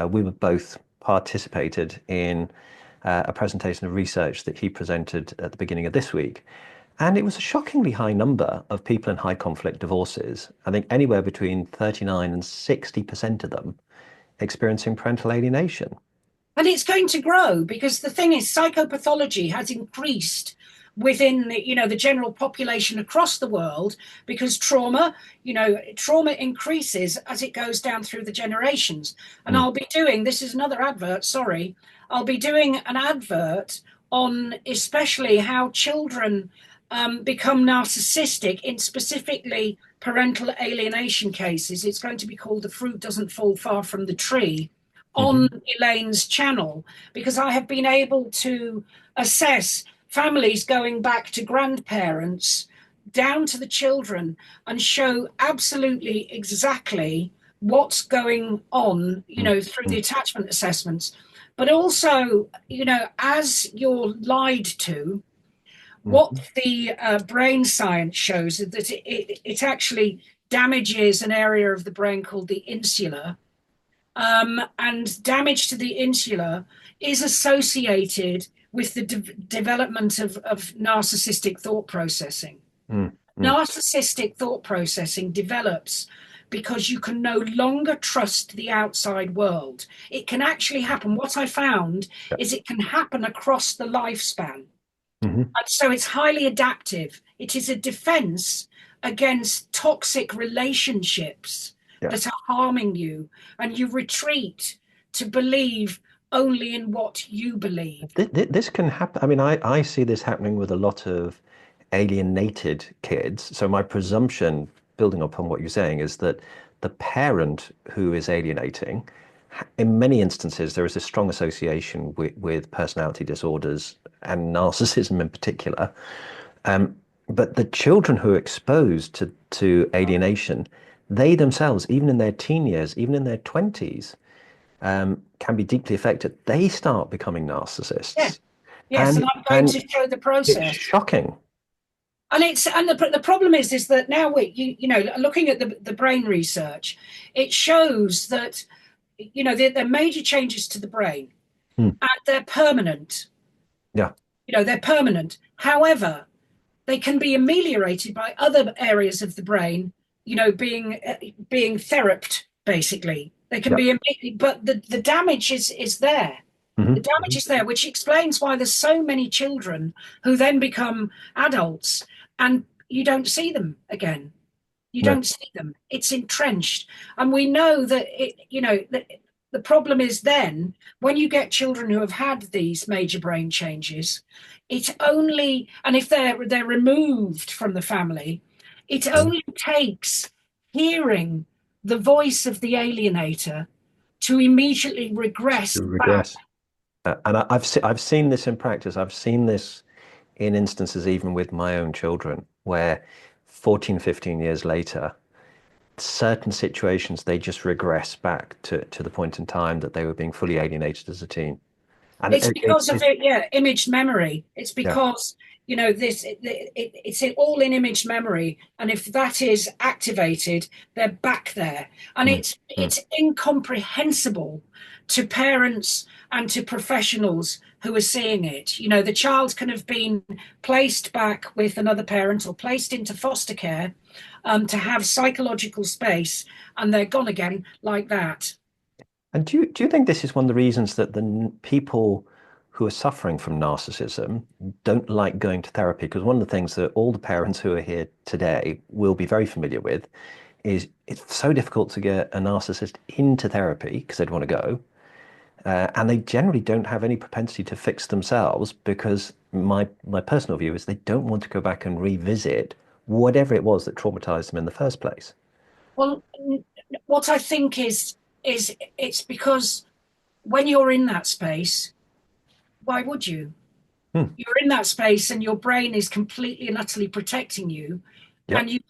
Speaker 1: we were both participated in a presentation of research that he presented at the beginning of this week. And it was a shockingly high number of people in high conflict divorces. I think anywhere between 39 and 60% of them experiencing parental alienation.
Speaker 2: And it's going to grow, because the thing is, psychopathology has increased within the general population across the world, because trauma increases as it goes down through the generations. And I'll be doing, this is another advert, sorry, I'll be doing an advert on especially how children become narcissistic in specifically parental alienation cases. It's going to be called The Fruit Doesn't Fall Far from the Tree, on Elaine's channel, because I have been able to assess families going back to grandparents down to the children and show absolutely exactly what's going on, through the attachment assessments. But also, as you're lied to, what the brain science shows is that it actually damages an area of the brain called the insula. And damage to the insula is associated with the development of narcissistic thought processing. Narcissistic thought processing develops because you can no longer trust the outside world. It can actually happen. What I found is it can happen across the lifespan. And so it's highly adaptive. It is a defense against toxic relationships that are harming you, and you retreat to believe only in what you believe.
Speaker 1: This can happen. I mean, I see this happening with a lot of alienated kids. So my presumption, building upon what you're saying, is that the parent who is alienating, in many instances, there is a strong association with personality disorders and narcissism in particular. Um, but the children who are exposed to alienation, they themselves, even in their teen years, even in their 20s, can be deeply affected. They start becoming
Speaker 2: Yeah.
Speaker 1: narcissists.
Speaker 2: Yes, and
Speaker 1: And
Speaker 2: I'm going
Speaker 1: and
Speaker 2: to show the
Speaker 1: it's
Speaker 2: process.
Speaker 1: shocking.
Speaker 2: And the problem is that now looking at the brain research, it shows that there are major changes to the brain,
Speaker 1: Hmm.
Speaker 2: and they're permanent.
Speaker 1: Yeah,
Speaker 2: They're permanent. However, they can be ameliorated by other areas of the brain, being theraped, basically. They can
Speaker 1: yeah.
Speaker 2: be, but the damage is there. The
Speaker 1: Hmm.
Speaker 2: damage is there, which explains why there's so many children who then become adults and you don't see them again. You
Speaker 1: No.
Speaker 2: don't see them. It's entrenched. And we know that the problem is then when you get children who have had these major brain changes, it only, and if they're removed from the family, it
Speaker 1: Mhm.
Speaker 2: only takes hearing the voice of the alienator to immediately regress
Speaker 1: To
Speaker 2: back.
Speaker 1: regress. And I've seen this in practice. I've seen this in instances even with my own children, where 14, 15 years later, certain situations they just regress back to the point in time that they were being fully alienated as a teen. And
Speaker 2: It's because of it, yeah, image memory. It's
Speaker 1: yeah.
Speaker 2: because it's all in image memory, and if that is activated, they're back there, and
Speaker 1: Mm, mm.
Speaker 2: it's incomprehensible to parents and to professionals who are seeing it. The child can have been placed back with another parent or placed into foster care to have psychological space, and they're gone again like that.
Speaker 1: And do you think this is one of the reasons that the people who are suffering from narcissism don't like going to therapy? Because one of the things that all the parents who are here today will be very familiar with is it's so difficult to get a narcissist into therapy because they'd want to go. And they generally don't have any propensity to fix themselves because my personal view is they don't want to go back and revisit whatever it was that traumatized them in the first place.
Speaker 2: Well, what I think is it's because when you're in that space, why would you?
Speaker 1: Hmm.
Speaker 2: You're in that space and your brain is completely and utterly protecting you, and
Speaker 1: Yep.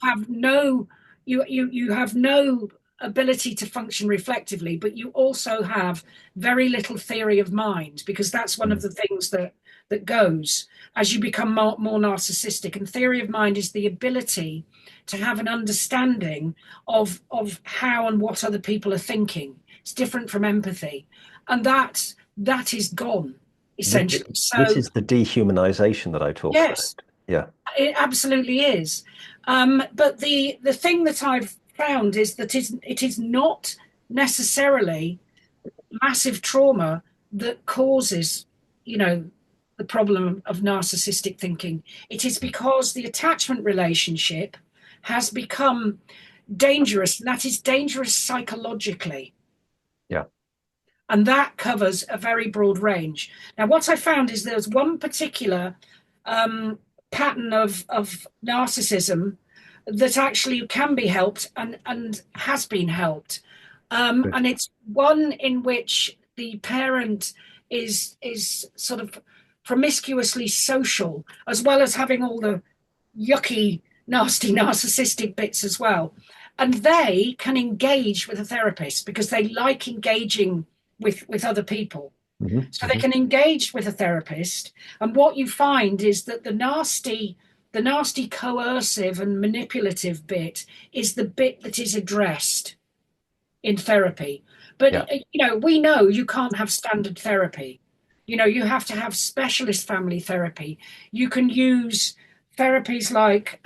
Speaker 2: you have no ability to function reflectively, but you also have very little theory of mind because that's one of
Speaker 1: Mm.
Speaker 2: the things that goes as you become more narcissistic. And theory of mind is the ability to have an understanding of how and what other people are thinking. It's different from empathy, and that is gone essentially.
Speaker 1: This
Speaker 2: So
Speaker 1: is the dehumanization that I talk
Speaker 2: yes,
Speaker 1: about. Yeah.
Speaker 2: it absolutely is. But the thing that I've found is that it is not necessarily massive trauma that causes, you know, the problem of narcissistic thinking. It is because the attachment relationship has become dangerous, and that is dangerous psychologically.
Speaker 1: Yeah.
Speaker 2: And that covers a very broad range. Now, what I found is there's one particular um, pattern of narcissism that actually can be helped and has been helped.
Speaker 1: Good.
Speaker 2: And it's one in which the parent is sort of promiscuously social, as well as having all the yucky, nasty, narcissistic bits as well. And they can engage with a therapist because they like engaging with other people.
Speaker 1: Hmm.
Speaker 2: So they
Speaker 1: Hmm.
Speaker 2: can engage with a therapist. And what you find is that the nasty coercive and manipulative bit is the bit that is addressed in therapy. But
Speaker 1: Yeah.
Speaker 2: we know you can't have standard therapy. You have to have specialist family therapy. You can use therapies like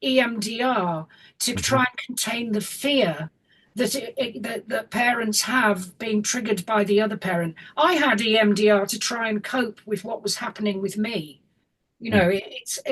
Speaker 2: EMDR to
Speaker 1: Hmm.
Speaker 2: try and contain the fear that parents have being triggered by the other parent. I had EMDR to try and cope with what was happening with me.
Speaker 1: Mm.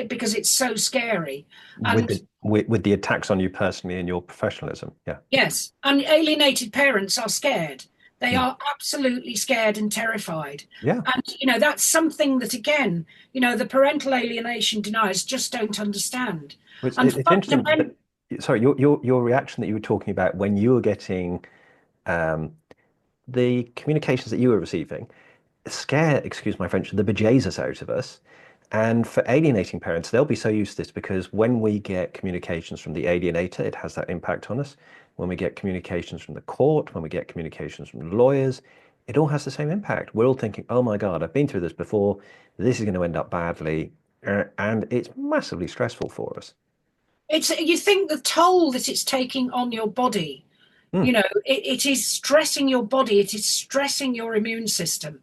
Speaker 2: Because it's so scary.
Speaker 1: With
Speaker 2: And
Speaker 1: the attacks on you personally and your professionalism. Yeah.
Speaker 2: yes, and alienated parents are scared. They
Speaker 1: Mm.
Speaker 2: are absolutely scared and terrified.
Speaker 1: Yeah.
Speaker 2: And, that's something that, again, the parental alienation deniers just don't understand. And
Speaker 1: It's interesting that,
Speaker 2: fundamental.
Speaker 1: sorry, your reaction that you were talking about when you were getting um, the communications that you were receiving scare, excuse my French, the bejesus out of us. And for alienating parents, they'll be so used to this because when we get communications from the alienator, it has that impact on us. When we get communications from the court, when we get communications from lawyers, it all has the same impact. We're all thinking, oh my God, I've been through this before. This is going to end up badly. And it's massively stressful for us.
Speaker 2: You think the toll that it's taking on your body,
Speaker 1: Mm,
Speaker 2: it is stressing your body, it is stressing your immune system.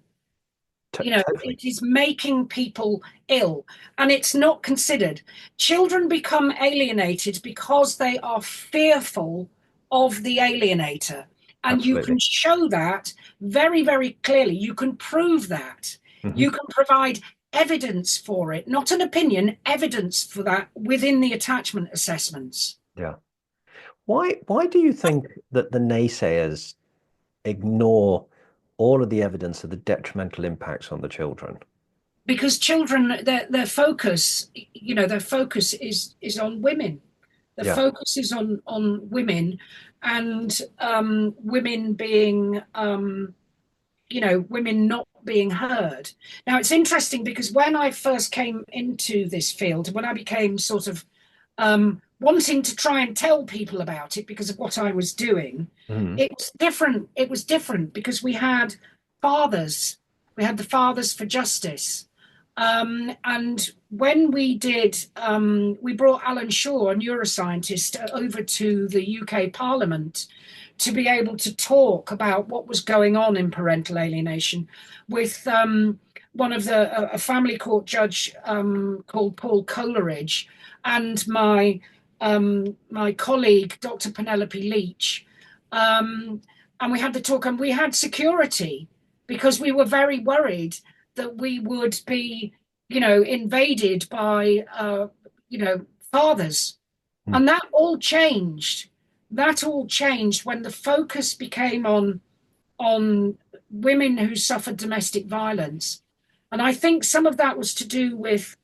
Speaker 1: totally.
Speaker 2: It is making people ill, and it's not considered. Children become alienated because they are fearful of the alienator. And you can
Speaker 1: Absolutely.
Speaker 2: show that very, very clearly. You can prove that.
Speaker 1: Hmm.
Speaker 2: You can provide evidence for it, not an opinion, evidence for that within the attachment assessments.
Speaker 1: Yeah. Why do you think that the naysayers ignore all of the evidence of the detrimental impacts on the children?
Speaker 2: Because children, their focus is on women. The
Speaker 1: Yeah.
Speaker 2: focus is on women, and women being women not being heard. Now it's interesting because when I first came into this field, when I became sort of wanting to try and tell people about it because of what I was doing,
Speaker 1: Mhm.
Speaker 2: it was different. It was different because fathers, we had the Fathers for Justice. And when we brought Alan Shaw, a neuroscientist, over to the UK Parliament to be able to talk about what was going on in parental alienation with one of a family court judge called Paul Coleridge and my colleague, Dr. Penelope Leach. And we had the talk, and we had security because we were very worried that we would be, invaded by, fathers.
Speaker 1: Mm.
Speaker 2: And that all changed. That all changed when the focus became on women who suffered domestic violence. And I think some of that was to do with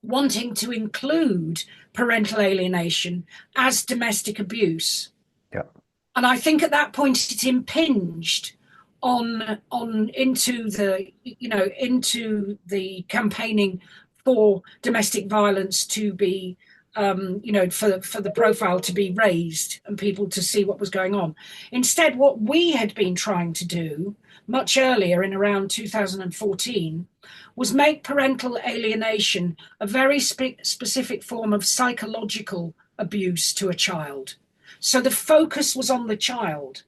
Speaker 2: wanting to include parental alienation as domestic abuse.
Speaker 1: Yeah.
Speaker 2: And I think at that point it impinged on into the campaigning for domestic violence to be for the profile to be raised and people to see what was going on. Instead, what we had been trying to do much earlier in around 2014 was make parental alienation a very specific form of psychological abuse to a child. So the focus was on the child.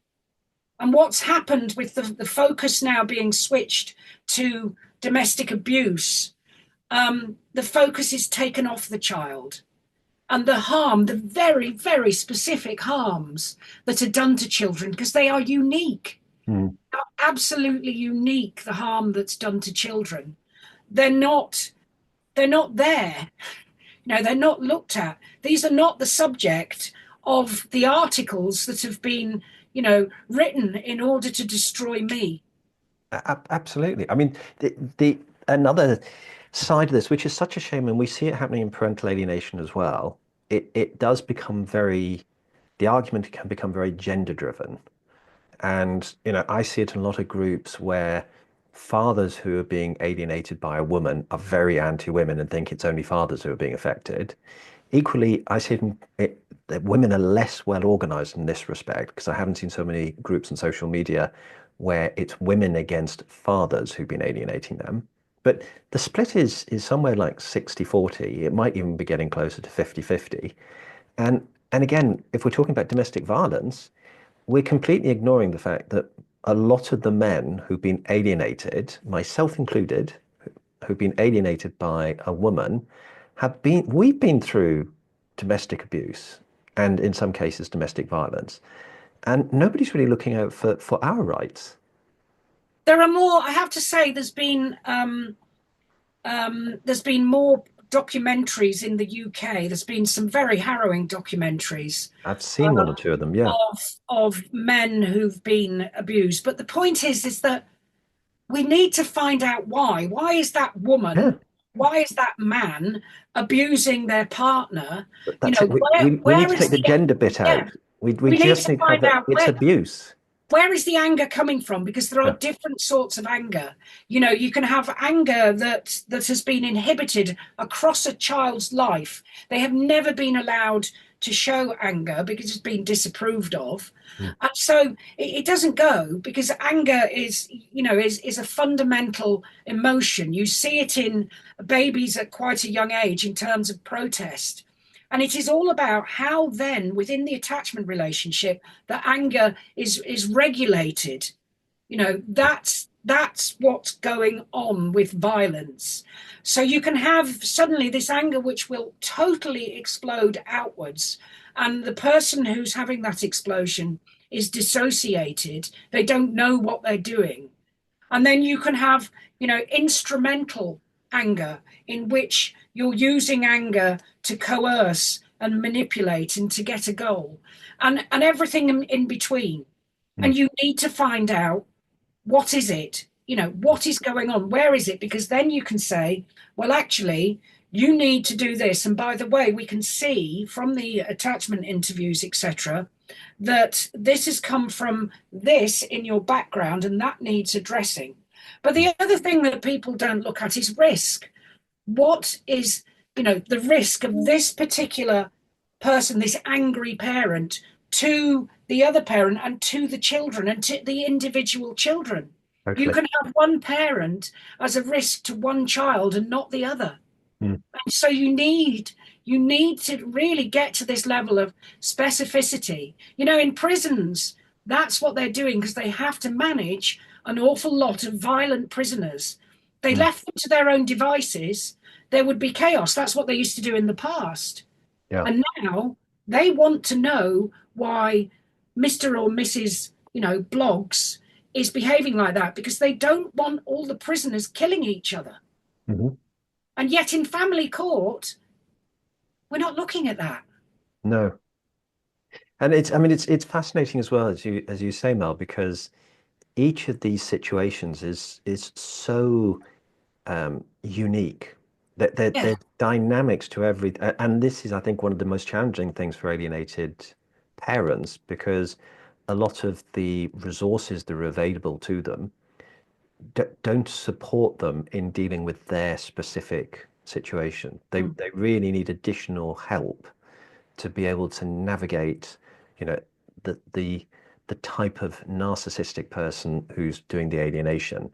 Speaker 2: And what's happened with the focus now being switched to domestic abuse, the focus is taken off the child. And the harm, the very, very specific harms that are done to children, because they are unique,
Speaker 1: Mm.
Speaker 2: absolutely unique, the harm that's done to children. They're not, they're not there. They're not looked at. These are not the subject of the articles that have been, written in order to destroy me.
Speaker 1: Absolutely. I mean, the another side of this, which is such a shame, and we see it happening in parental alienation as well, it does become the argument can become very gender driven. And, I see it in a lot of groups where fathers who are being alienated by a woman are very anti-women and think it's only fathers who are being affected. Equally, I see that women are less well organized in this respect because I haven't seen so many groups on social media where it's women against fathers who've been alienating them. But the split is somewhere like 60-40. It might even be getting closer to 50-50. And again, if we're talking about domestic violence, we're completely ignoring the fact that a lot of the men who've been alienated, myself included, who've been alienated by a woman, we've been through domestic abuse and in some cases domestic violence. And nobody's really looking out for our rights.
Speaker 2: There are more, I have to say, there's been more documentaries in the UK. There's been some very harrowing documentaries
Speaker 1: I've seen one or two of them. Yeah.
Speaker 2: of men who've been abused. But the point is that we need to find out why. Why is that
Speaker 1: Yeah.
Speaker 2: woman? Why is that man abusing their partner? You
Speaker 1: That's
Speaker 2: know,
Speaker 1: it. We need
Speaker 2: where
Speaker 1: to
Speaker 2: is
Speaker 1: take the
Speaker 2: the
Speaker 1: gender bit
Speaker 2: yeah?
Speaker 1: out. We
Speaker 2: We need
Speaker 1: just
Speaker 2: to
Speaker 1: need to have
Speaker 2: find
Speaker 1: that.
Speaker 2: out
Speaker 1: It's abuse.
Speaker 2: where is the anger coming from? Because there are
Speaker 1: Yeah.
Speaker 2: different sorts of anger. You know, you can have anger that has been inhibited across a child's life. They have never been allowed to show anger because it's been disapproved of.
Speaker 1: Mm.
Speaker 2: And so it doesn't go, because anger is a fundamental emotion. You see it in babies at quite a young age in terms of protest. And it is all about how then within the attachment relationship, the anger is regulated. You know, that's what's going on with violence. So you can have suddenly this anger which will totally explode outwards, and the person who's having that explosion is dissociated. They don't know what they're doing. And then you can have, instrumental anger, in which you're using anger to coerce and manipulate and to get a goal, and everything in between.
Speaker 1: Mm.
Speaker 2: And you need to find out, what is it? What is going on? Where is it? Because then you can say, well, actually, you need to do this. And by the way, we can see from the attachment interviews, etc., that this has come from this in your background and that needs addressing. But the other thing that people don't look at is risk. What is, the risk of this particular person, this angry parent, to the other parent and to the children and to the individual children? You
Speaker 1: Totally.
Speaker 2: can have one parent as a risk to one child and not the other.
Speaker 1: Mm.
Speaker 2: And so you need to really get to this level of specificity. In prisons, that's what they're doing, because they have to manage an awful lot of violent prisoners. They
Speaker 1: Mm.
Speaker 2: left them to their own devices, there would be chaos. That's what they used to do in the past.
Speaker 1: Yeah.
Speaker 2: And now they want to know why Mr. or Mrs. Bloggs is behaving like that, because they don't want all the prisoners killing each other.
Speaker 1: Mm-hmm.
Speaker 2: And yet in family court, we're not looking at that.
Speaker 1: No. And it's fascinating as well, as you say, Mel, because each of these situations is so unique. That
Speaker 2: Yeah.
Speaker 1: there's dynamics to every, and this is, I think, one of the most challenging things for alienated parents, because a lot of the resources that are available to them don't support them in dealing with their specific situation. They really need additional help to be able to navigate, you know, the type of narcissistic person who's doing the alienation,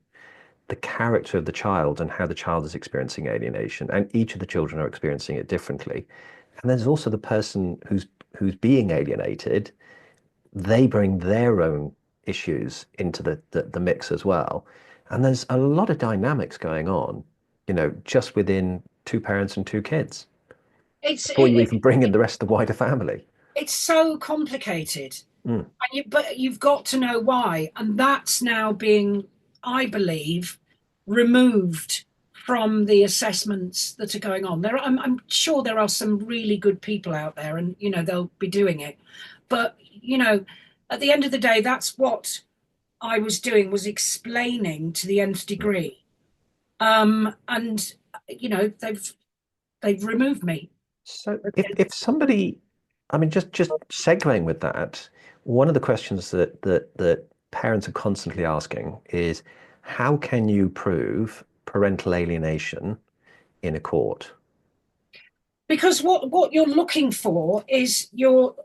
Speaker 1: the character of the child and how the child is experiencing alienation, and each of the children are experiencing it differently. And there's also the person who's being alienated. They bring their own issues into the mix as well. And there's a lot of dynamics going on, just within two parents and two kids
Speaker 2: It's
Speaker 1: before you
Speaker 2: it,
Speaker 1: even bring in the rest of the wider family.
Speaker 2: it's so complicated.
Speaker 1: Mm.
Speaker 2: But you've got to know why. And that's now being, I believe, removed from the assessments that are going on. I'm sure there are some really good people out there, and they'll be doing it. But at the end of the day, that's what I was doing, was explaining to the nth degree. And they've removed me.
Speaker 1: So if somebody, I mean, just segueing with that, one of the questions that parents are constantly asking is, how can you prove parental alienation in a court?
Speaker 2: Because what you're looking for is, you're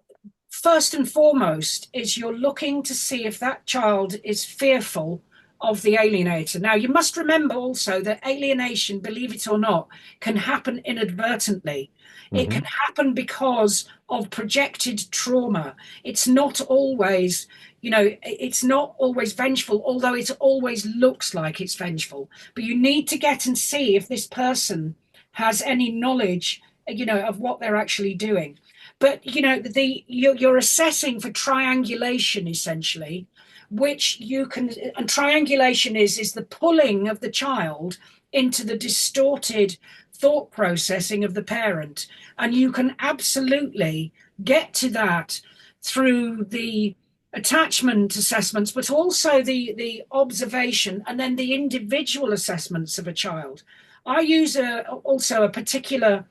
Speaker 2: first and foremost, is you're looking to see if that child is fearful of the alienator. Now, you must remember also that alienation, believe it or not, can happen inadvertently. It
Speaker 1: Hmm.
Speaker 2: can happen because of projected trauma. It's not always, it's not always vengeful, although it always looks like it's vengeful. But you need to get and see if this person has any knowledge, of what they're actually doing. But you're assessing for triangulation, essentially, which you can. And triangulation is the pulling of the child into the distorted thought processing of the parent. And you can absolutely get to that through the attachment assessments, but also the observation and then the individual assessments of a child. I use also a particular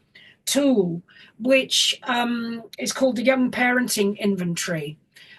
Speaker 2: tool which is called the Young Parenting Inventory,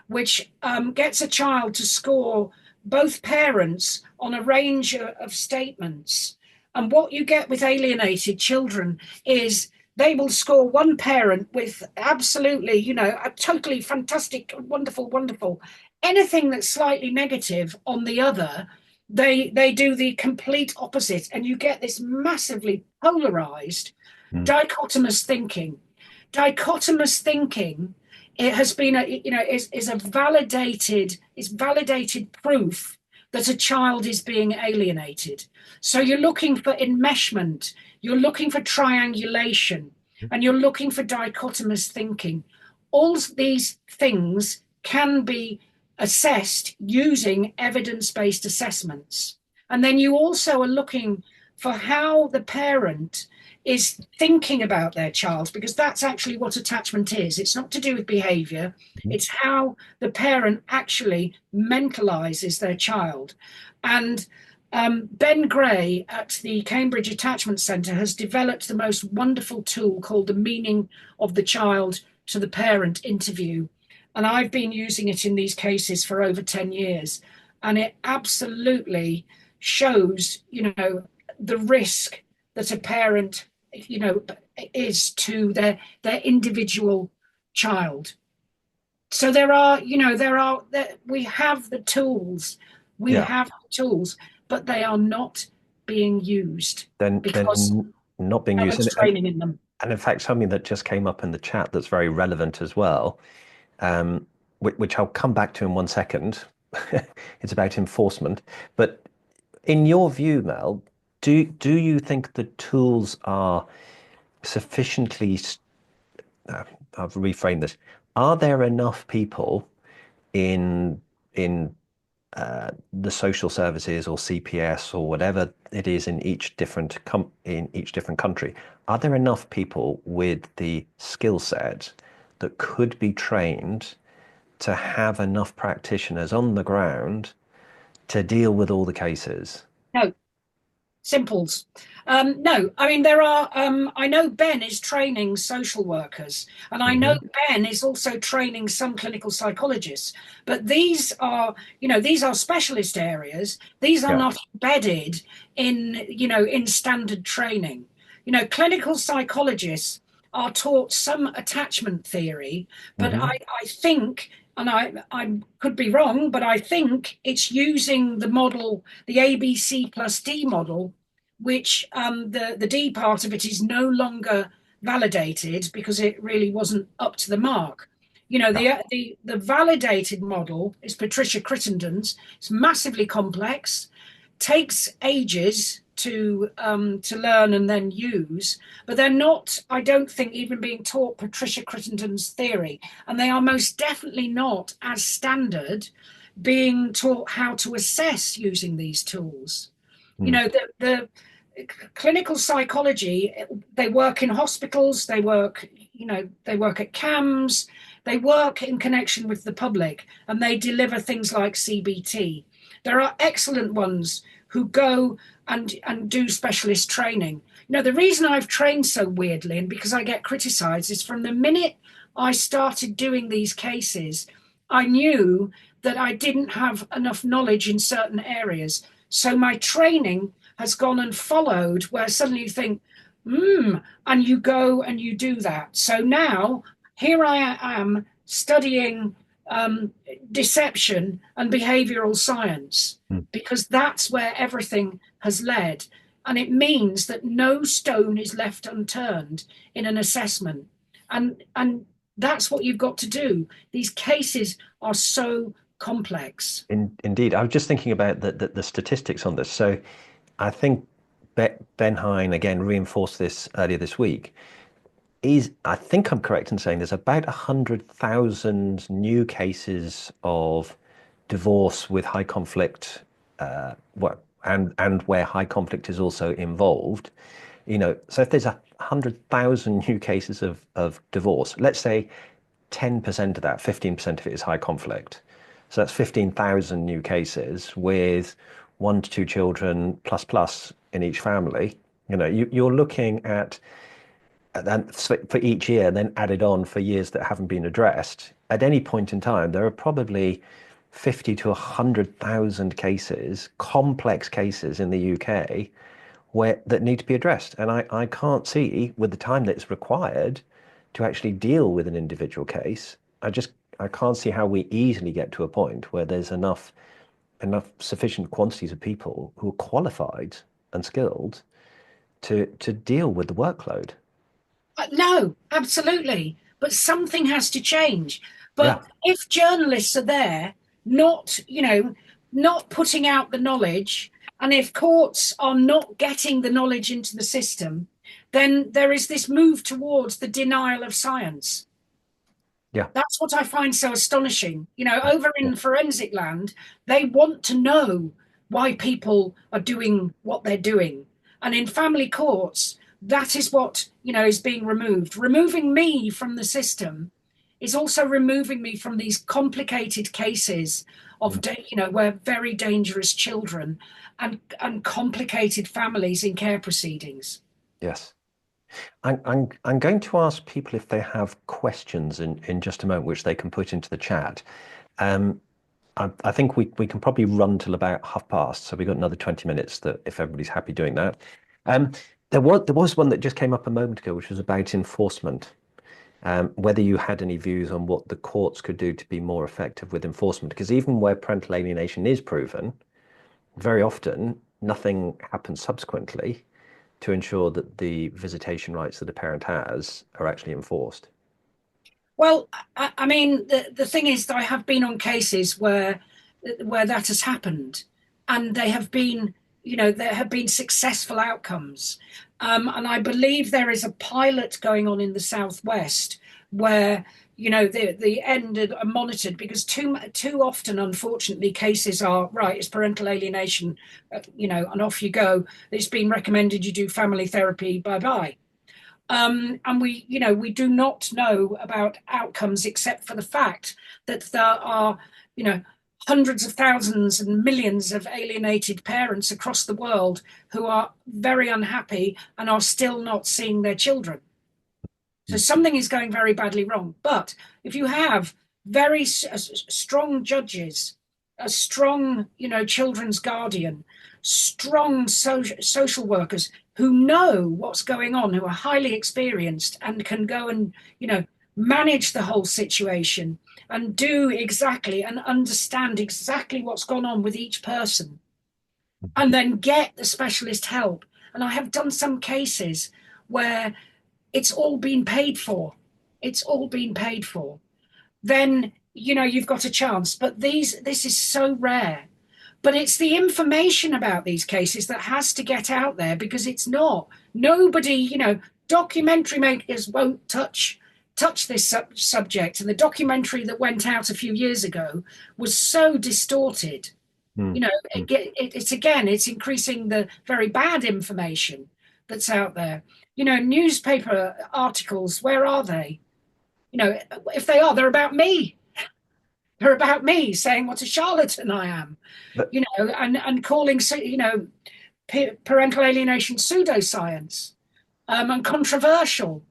Speaker 2: which gets a child to score both parents on a range of statements. And what you get with alienated children is they will score one parent with absolutely, a totally fantastic, wonderful, wonderful. Anything that's slightly negative on the other, they do the complete opposite. And you get this massively polarized dichotomous thinking. Dichotomous thinking, it has been is validated proof that a child is being alienated. So you're looking for enmeshment, you're looking for triangulation, and you're looking for dichotomous thinking. All these things can be assessed using evidence-based assessments. And then you also are looking for how the parent is thinking about their child, because that's actually what attachment is. It's not to do with behavior. It's how the parent actually mentalizes their child. And Ben Gray at the Cambridge Attachment Centre has developed the most wonderful tool called the Meaning of the Child to the Parent interview. And I've been using it in these cases for over 10 years. And it absolutely shows, the risk that a parent, is to their individual child. So we have the tools, but they are not being used because
Speaker 1: not being
Speaker 2: no
Speaker 1: used.
Speaker 2: one's training in them.
Speaker 1: And in fact, something that just came up in the chat that's very relevant as well, which I'll come back to in 1 second. It's about enforcement. But in your view, Mel, do you think the tools are sufficiently, I've reframed this, are there enough people in the social services or CPS or whatever it is in each different country, are there enough people with the skill set that could be trained to have enough practitioners on the ground to deal with all the cases?
Speaker 2: No. Simples. No, I mean, there are, I know Ben is training social workers, and I know Ben is also training some clinical psychologists, but these are specialist areas. These are not embedded in standard training. Clinical psychologists are taught some attachment theory, but I think, and I could be wrong, but I think it's using the model, the ABC plus D model, which the D part of it is no longer validated because it really wasn't up to the mark. The validated model is Patricia Crittenden's. It's massively complex, takes ages to learn and then use, but they're not, I don't think, even being taught Patricia Crittenden's theory, and they are most definitely not as standard being taught how to assess using these tools. The clinical psychology, they work in hospitals, they work at CAMS, they work in connection with the public, and they deliver things like CBT. There are excellent ones who go and do specialist training. The reason I've trained so weirdly, and because I get criticized, is from the minute I started doing these cases, I knew that I didn't have enough knowledge in certain areas. So my training has gone and followed, where suddenly you think, and you go and you do that. So now here I am studying deception and behavioral science, because that's where everything has led. And it means that no stone is left unturned in an assessment. And that's what you've got to do. These cases are so complex.
Speaker 1: Indeed. I was just thinking about the statistics on this. So I think Ben Hine, again, reinforced this earlier this week. I think I'm correct in saying there's about 100,000 new cases of divorce with high conflict, and where high conflict is also involved. So if there's 100,000 new cases of divorce, let's say 10% of that, 15% of it is high conflict. So that's 15,000 new cases with 1 to 2 children plus in each family. You're looking at, and for each year, then added on for years that haven't been addressed. At any point in time, there are probably 50 to 100,000 cases, complex cases in the UK that need to be addressed. And I can't see, with the time that's required to actually deal with an individual case, I can't see how we easily get to a point where there's enough sufficient quantities of people who are qualified and skilled to deal with the workload.
Speaker 2: No, absolutely. But something has to change.
Speaker 1: Yeah.
Speaker 2: But if journalists are there, not, not putting out the knowledge, and if courts are not getting the knowledge into the system, then there is this move towards the denial of science.
Speaker 1: Yeah.
Speaker 2: That's what I find so astonishing. Over
Speaker 1: Yeah.
Speaker 2: in forensic land, they want to know why people are doing what they're doing. And in family courts, that is what, is being removed. Removing me from the system is also removing me from these complicated cases of, where very dangerous children and complicated families in care proceedings.
Speaker 1: Yes. I'm going to ask people if they have questions in just a moment, which they can put into the chat. Um, I think we can probably run till about past, so we've got another 20 minutes that if everybody's happy doing that. Um, there was one that just came up a moment ago, which was about enforcement. Whether you had any views on what the courts could do to be more effective with enforcement, because even where parental alienation is proven, very often nothing happens subsequently to ensure that the visitation rights that a parent has are actually enforced.
Speaker 2: Well, I mean, the thing is that I have been on cases where that has happened, and they have been, there have been successful outcomes. And I believe there is a pilot going on in the Southwest where, the end are monitored, because too often, unfortunately, cases are right. It's parental alienation, and off you go. It's been recommended you do family therapy. Bye bye. And we do not know about outcomes except for the fact that there are, hundreds of thousands and millions of alienated parents across the world who are very unhappy and are still not seeing their children. So something is going very badly wrong. But if you have very strong judges, a strong, children's guardian, strong social workers who know what's going on, who are highly experienced and can go and, manage the whole situation and do exactly and understand exactly what's gone on with each person, and then get the specialist help. And I have done some cases where it's all been paid for. It's all been paid for. Then, you've got a chance. But this is so rare. But it's the information about these cases that has to get out there, because it's not. Nobody, documentary makers won't touch this subject. And the documentary that went out a few years ago was so distorted.
Speaker 1: Mm.
Speaker 2: It's increasing the very bad information that's out there. Newspaper articles, where are they? If they are, they're about me. They're about me saying what a charlatan I am,
Speaker 1: But
Speaker 2: and calling, parental alienation pseudoscience, and controversial.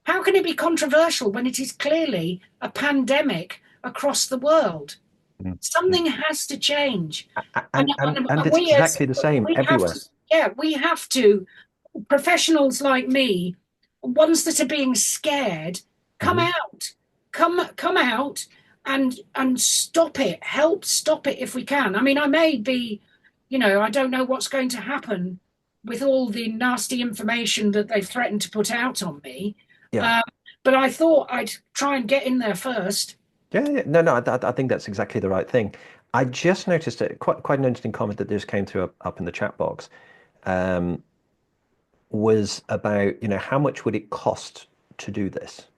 Speaker 2: How can it be controversial when it is clearly a pandemic across the world?
Speaker 1: mm, mm.
Speaker 2: Something has to change.
Speaker 1: And it's
Speaker 2: We as
Speaker 1: exactly the same
Speaker 2: we have
Speaker 1: everywhere.
Speaker 2: to, yeah, we have to, professionals like me, ones that are being scared, come
Speaker 1: Mhm.
Speaker 2: out, come out and stop it. Help stop it if we can. I mean, I may be, I don't know what's going to happen with all the nasty information that they've threatened to put out on me.
Speaker 1: Yeah.
Speaker 2: Um, but I thought I'd try and get in there first.
Speaker 1: Yeah, yeah. No, no, I think that's exactly the right thing. I just noticed quite an interesting comment that just came through up in the chat box, um, was about, how much would it cost to do this?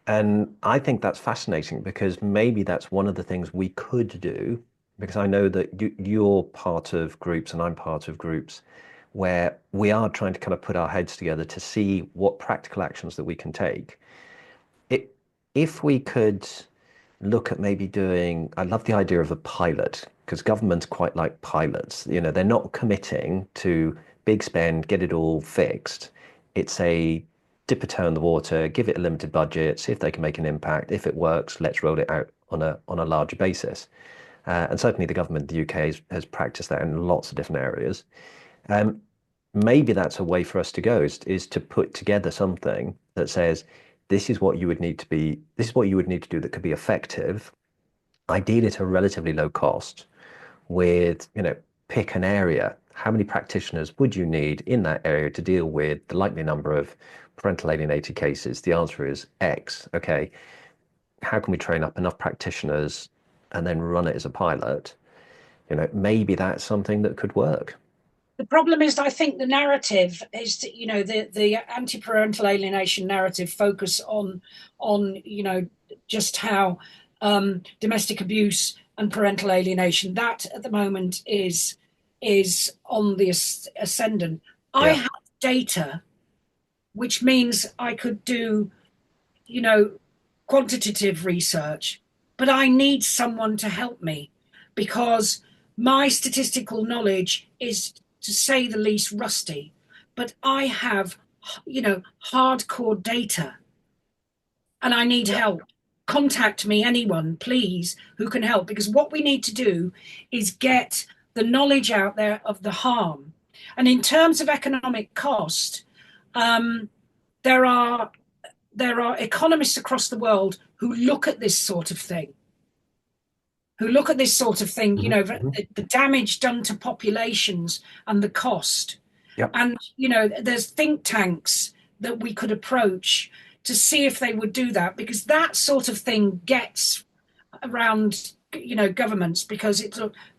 Speaker 1: And I think that's fascinating, because maybe that's one of the things we could do, because I know that you're part of groups and I'm part of groups where we are trying to kind of put our heads together to see what practical actions that we can take. It, if we could look at maybe doing, I love the idea of a pilot, because governments quite like pilots. You know, they're not committing to big spend, get it all fixed. It's a dip a toe in the water, give it a limited budget, see if they can make an impact. If it works, let's roll it out on a larger basis. And certainly the government of the UK has practiced that in lots of different areas. Um, Maybe that's a way for us to go is to put together something that says, this is what you would need to be, this is what you would need to do that could be effective, ideally at a relatively low cost, with, pick an area. How many practitioners would you need in that area to deal with the likely number of parental alienated cases? The answer is X. Okay. How can we train up enough practitioners and then run it as a pilot? Maybe that's something that could work.
Speaker 2: The problem is, I think the narrative is that, the anti-parental alienation narrative focus on just how domestic abuse and parental alienation, that at the moment is on the ascendant. I
Speaker 1: Yeah.
Speaker 2: have data, which means I could do, you know, quantitative research, but I need someone to help me because my statistical knowledge is, to say the least, rusty. But I have, hardcore data and I need
Speaker 1: Yeah.
Speaker 2: help. Contact me, anyone, please, who can help, because what we need to do is get the knowledge out there of the harm. And in terms of economic cost, um, there are economists across the world who look at this sort of thing,
Speaker 1: Hmm. Hmm.
Speaker 2: the damage done to populations and the cost.
Speaker 1: Yep.
Speaker 2: And, there's think tanks that we could approach to see if they would do that, because that sort of thing gets around, governments, because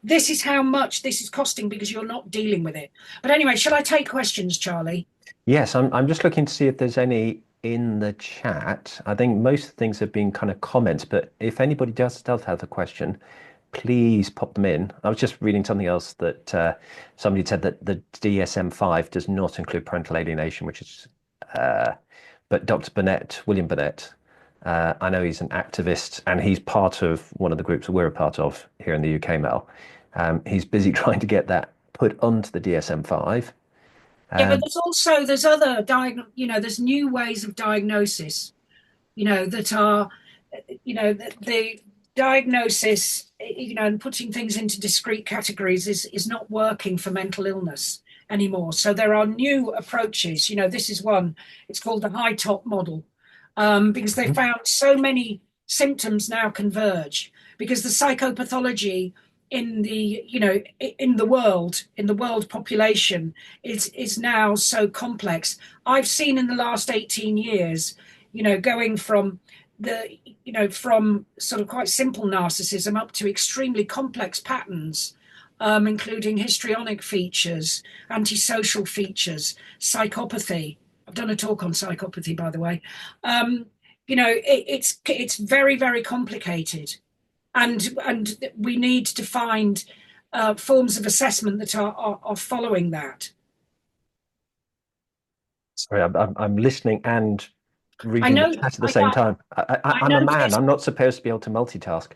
Speaker 2: this is how much this is costing because you're not dealing with it. But anyway, shall I take questions, Charlie?
Speaker 1: Yes, I'm just looking to see if there's any in the chat. I think most things have been kind of comments, but if anybody does have a question, please pop them in. I was just reading something else that somebody said that the DSM-5 does not include parental alienation, which is, but Dr. Burnett, William Burnett, I know he's an activist and he's part of one of the groups that we're a part of here in the UK, Mel. He's busy trying to get that put onto the DSM-5.
Speaker 2: Yeah, but
Speaker 1: Um,
Speaker 2: there's other there's new ways of diagnosis, that are, the diagnosis, and putting things into discrete categories is not working for mental illness anymore. So there are new approaches. This is one. It's called the high top model, because they found so many symptoms now converge, because the psychopathology in the in the world population is now so complex. I've seen in the last 18 years, going from from sort of quite simple narcissism up to extremely complex patterns, including histrionic features, antisocial features, psychopathy. I've done a talk on psychopathy, by the way. It's very, very complicated, and we need to find forms of assessment that are following that.
Speaker 1: Sorry, I'm listening and
Speaker 2: I
Speaker 1: reading the
Speaker 2: know.
Speaker 1: chat at the
Speaker 2: I,
Speaker 1: same
Speaker 2: I,
Speaker 1: time.
Speaker 2: I
Speaker 1: I'm a man.
Speaker 2: noticed.
Speaker 1: I'm not supposed to be able to multitask.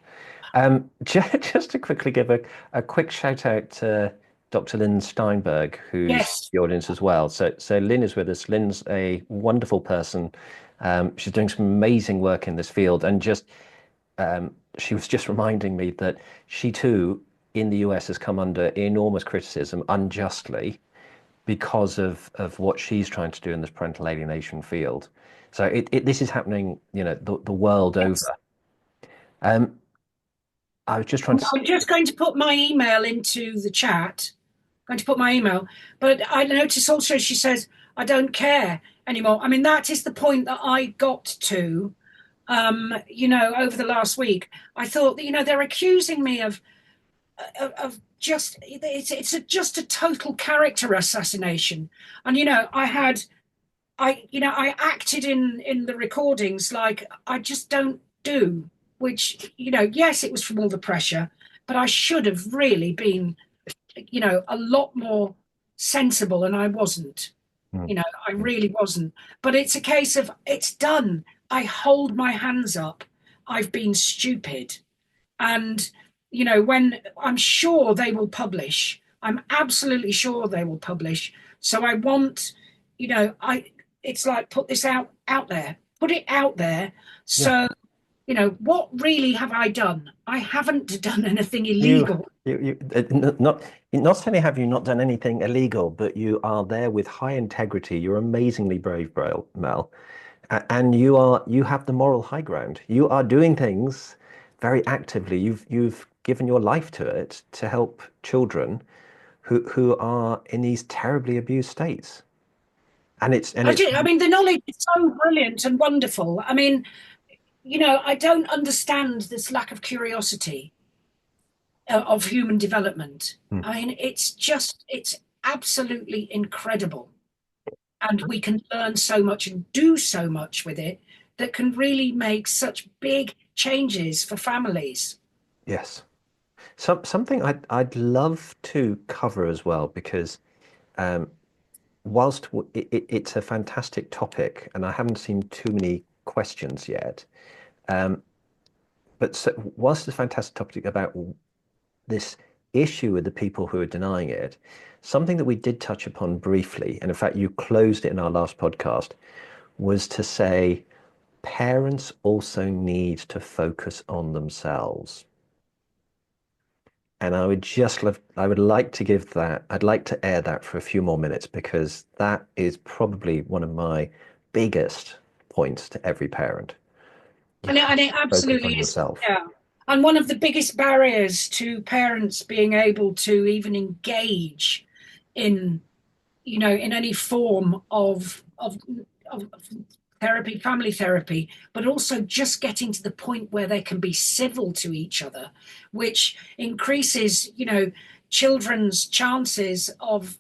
Speaker 1: Just to quickly give a quick shout out to Dr. Lynn Steinberg, who's
Speaker 2: Yes.
Speaker 1: the audience as well. So Lynn is with us. Lynn's a wonderful person. She's doing some amazing work in this field, and she was just reminding me that she too in the US has come under enormous criticism unjustly because of what she's trying to do in this parental alienation field. So this is happening, the world over.
Speaker 2: Yes.
Speaker 1: Um, I was just trying to.
Speaker 2: I'm just going to put my email into the chat. I'm going to put my email, but I notice also she says I don't care anymore. I mean, that is the point that I got to, over the last week. I thought that, they're accusing me of just just a total character assassination. And I acted in the recordings like I just don't do, which, yes, it was from all the pressure, but I should have really been, a lot more sensible, and I wasn't.
Speaker 1: Mm.
Speaker 2: You know, I
Speaker 1: Mm.
Speaker 2: really wasn't. But it's a case of it's done. I hold my hands up. I've been stupid. And, you know, when I'm sure they will publish, I'm absolutely sure they will publish. So I want, you know, it's like put this out there, put it out there.
Speaker 1: Yeah.
Speaker 2: So, you know, what really have I done? I haven't done anything
Speaker 1: You,
Speaker 2: illegal.
Speaker 1: not only have you not done anything illegal, but you are there with high integrity. You're amazingly brave, Mel, and you have the moral high ground. You are doing things very actively. You've given your life to it to help children who are in these terribly abused states. And it's
Speaker 2: I mean, the knowledge is so brilliant and wonderful. I mean, you know, I don't understand this lack of curiosity of human development.
Speaker 1: Hmm.
Speaker 2: I mean, it's absolutely incredible. And we can learn so much and do so much with it that can really make such big changes for families.
Speaker 1: Yes. Something I'd love to cover as well, because um, whilst it's a fantastic topic, and I haven't seen too many questions yet, um, but whilst it's a fantastic topic about this issue with the people who are denying it, something that we did touch upon briefly, and in fact you closed it in our last podcast, was to say parents also need to focus on themselves. And I would like to give that, I'd like to air that for a few more minutes, because that is probably one of my biggest points to every parent. You have
Speaker 2: And it
Speaker 1: to focus
Speaker 2: absolutely
Speaker 1: on
Speaker 2: is,
Speaker 1: yourself.
Speaker 2: yeah. And one of the biggest barriers to parents being able to even engage in, you know, in any form of therapy, family therapy, but also just getting to the point where they can be civil to each other, which increases, you know, children's chances of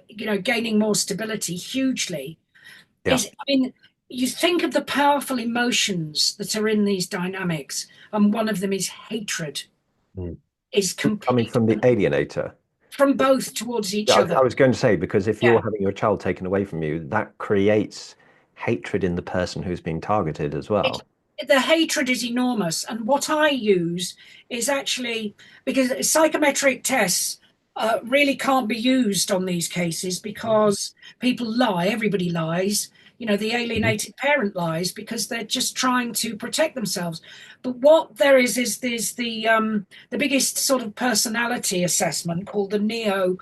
Speaker 2: you know gaining more stability hugely.
Speaker 1: Yeah.
Speaker 2: Is I mean, you think of the powerful emotions that are in these dynamics, and one of them is hatred,
Speaker 1: Mm.
Speaker 2: is
Speaker 1: Coming
Speaker 2: complete
Speaker 1: from the alienator.
Speaker 2: from both towards
Speaker 1: Yeah,
Speaker 2: each other.
Speaker 1: I was going to say, because if you're
Speaker 2: Yeah.
Speaker 1: having your child taken away from you, that creates hatred in the person who's being targeted as
Speaker 2: It,
Speaker 1: well.
Speaker 2: the hatred is enormous. And what I use is actually because psychometric tests really can't be used on these cases because people lie, everybody lies. You know, the
Speaker 1: Mhm.
Speaker 2: alienated parent lies because they're just trying to protect themselves. But what there is there's the biggest sort of personality assessment called the Neo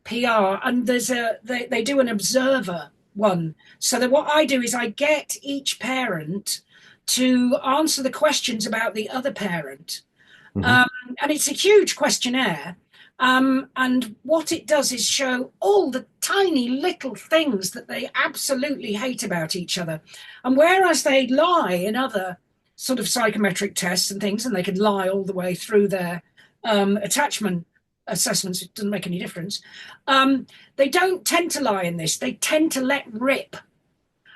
Speaker 2: PR, and they do an observer one. So that what I do is I get each parent to answer the questions about the other parent.
Speaker 1: Mhm.
Speaker 2: Um, and it's a huge questionnaire. And what it does is show all the tiny little things that they absolutely hate about each other. And whereas they lie in other sort of psychometric tests and things, and they can lie all the way through their attachment assessments, it doesn't make any difference. They don't tend to lie in this, they tend to let rip.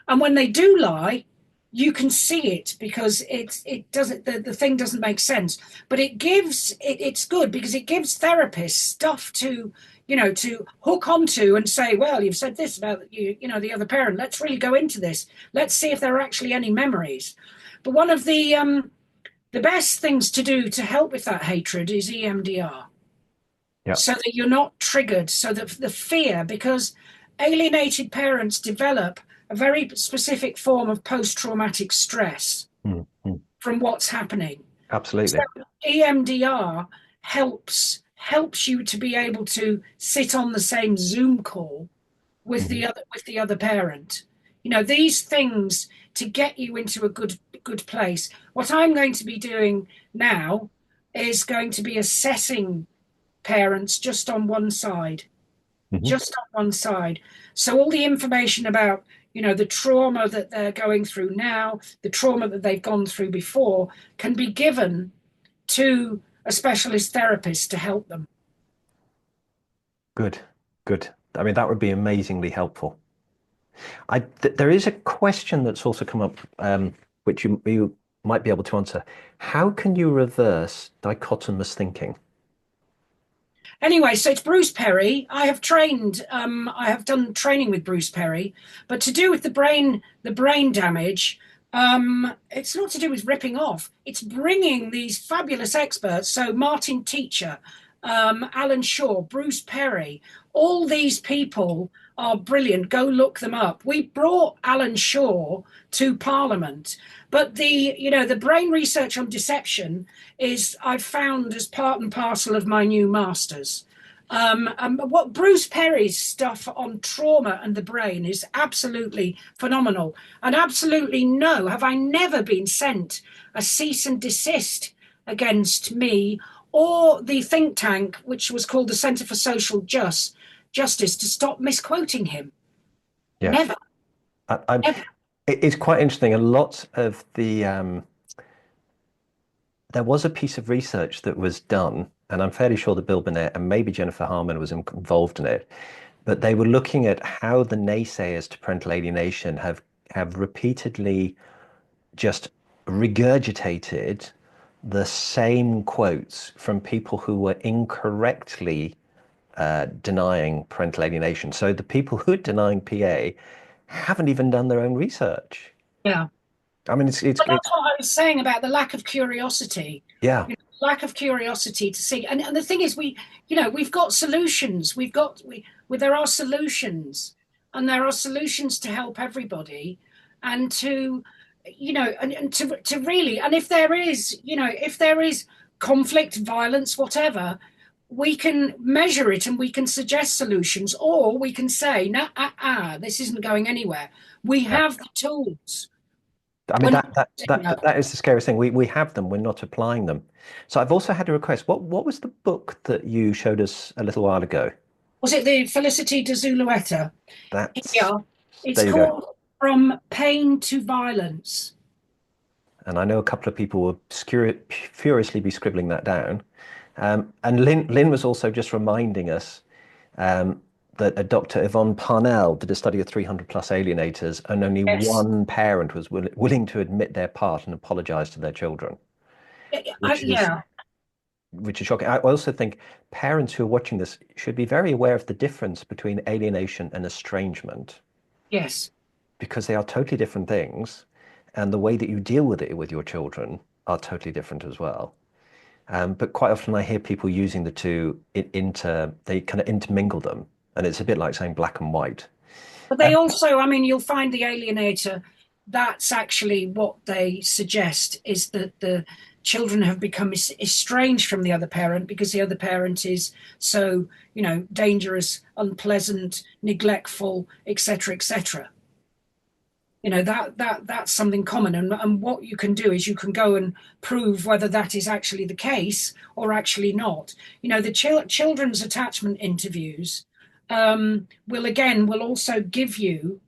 Speaker 2: And when they do lie, you can see it because it doesn't the thing doesn't make sense. But it's good because it gives therapists stuff to to hook onto and say, well, you've said this about you know the other parent. Let's really go into this. Let's see if there are actually any memories. But one of the best things to do to help with that hatred is EMDR,
Speaker 1: Yeah.
Speaker 2: so that you're not triggered, so that the fear, because alienated parents develop a very specific form of post-traumatic stress
Speaker 1: Mm. Mm.
Speaker 2: from what's happening. So
Speaker 1: Absolutely.
Speaker 2: EMDR helps you to be able to sit on the same Zoom call
Speaker 1: Mhm.
Speaker 2: with the other parent. You know, these things to get you into a good place. What I'm going to be doing now is going to be assessing parents just on one side,
Speaker 1: Mhm.
Speaker 2: just on one side. So all the information about, you know, the trauma that they're going through now, the trauma that they've gone through before, can be given to a specialist therapist to help them.
Speaker 1: Good. Good. I mean, that would be amazingly helpful. There is a question that's also come up, which you might be able to answer. How can you reverse dichotomous thinking?
Speaker 2: Anyway, so it's Bruce Perry. I have done training with Bruce Perry, but to do with the brain damage, it's not to do with ripping off. It's bringing these fabulous experts. So Martin Teacher, Alan Shaw, Bruce Perry, all these people are brilliant. Go look them up. We brought Alan Shaw to Parliament, but the brain research on deception is I've found as part and parcel of my new masters. What Bruce Perry's stuff on trauma and the brain is absolutely phenomenal. And absolutely no, have I never been sent a cease and desist against me or the think tank, which was called the Centre for Social Justice, to stop misquoting him.
Speaker 1: Yes.
Speaker 2: Never,
Speaker 1: I'm,
Speaker 2: ever.
Speaker 1: it's quite interesting. A lot of the there was a piece of research that was done, and I'm fairly sure that Bill Burnett and maybe Jennifer Harman was involved in it, but they were looking at how the naysayers to parental alienation have repeatedly just regurgitated the same quotes from people who were incorrectly denying parental alienation. So the people who are denying PA haven't even done their own research.
Speaker 2: Yeah.
Speaker 1: I mean, it's
Speaker 2: But that's what I was saying about the lack of curiosity.
Speaker 1: yeah.
Speaker 2: Lack of curiosity to see. And the thing is, we've got solutions. There are solutions, and there are solutions to help everybody, and to, to really, and if there is conflict, violence, whatever, we can measure it and we can suggest solutions, or we can say, no, this isn't going anywhere. We
Speaker 1: Yeah.
Speaker 2: have the tools.
Speaker 1: I mean,
Speaker 2: And
Speaker 1: that is the scariest thing. We have them, we're not applying them. So I've also had a request. What was the book that you showed us a little while ago?
Speaker 2: was it the Felicity de Zulueta?
Speaker 1: That's
Speaker 2: Yeah, it's
Speaker 1: there you go.
Speaker 2: called From Pain to Violence.
Speaker 1: And I know a couple of people will furiously be scribbling that down. And Lynn was also just reminding us um, that a Dr. Yvonne Parnell did a study of 300 plus alienators, and only
Speaker 2: Yes.
Speaker 1: one parent was willing to admit their part and apologize to their children, which is
Speaker 2: Yeah,
Speaker 1: shocking. I also think parents who are watching this should be very aware of the difference between alienation and estrangement,
Speaker 2: yes.
Speaker 1: because they are totally different things, and the way that you deal with it with your children are totally different as well. But quite often I hear people using the two they kind of intermingle them, and it's a bit like saying black and white.
Speaker 2: But they also, I mean, you'll find the alienator, that's actually what they suggest is that the children have become estranged from the other parent because the other parent is so, dangerous, unpleasant, neglectful, etc., etc. That's something common, and what you can do is you can go and prove whether that is actually the case or actually not. The children's attachment interviews will also give you,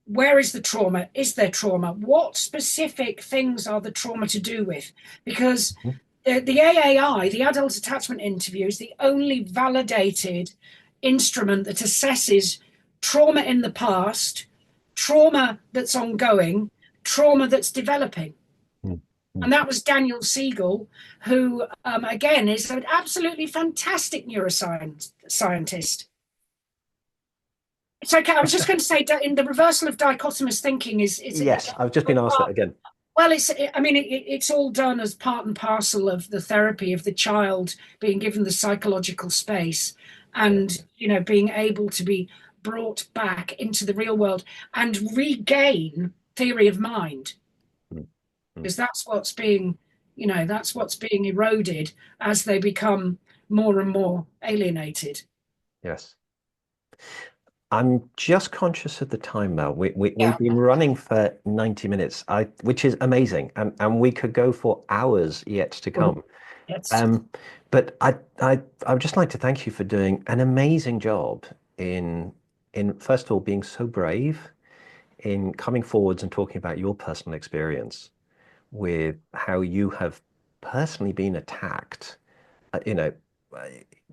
Speaker 2: where is the trauma? Is there trauma? What specific things are the trauma to do with? Because the AAI, the adult attachment interview, is the only validated instrument that assesses trauma in the past, trauma that's ongoing, trauma that's developing. And that was Daniel Siegel, who, again, is an absolutely fantastic neuroscientist. It's okay. I was just going to say, in the reversal of dichotomous thinking is
Speaker 1: Yes, I've just been asked that again.
Speaker 2: well, it's all done as part and parcel of the therapy of the child being given the psychological space and, being able to be brought back into the real world and regain theory of mind. Because that's what's being eroded as they become more and more alienated.
Speaker 1: Yes. I'm just conscious of the time, Mel.
Speaker 2: Yeah.
Speaker 1: We've been running for 90 minutes, which is amazing, and we could go for hours yet to come.
Speaker 2: Yes.
Speaker 1: But I would just like to thank you for doing an amazing job in first of all being so brave in coming forwards and talking about your personal experience with how you have personally been attacked, you know,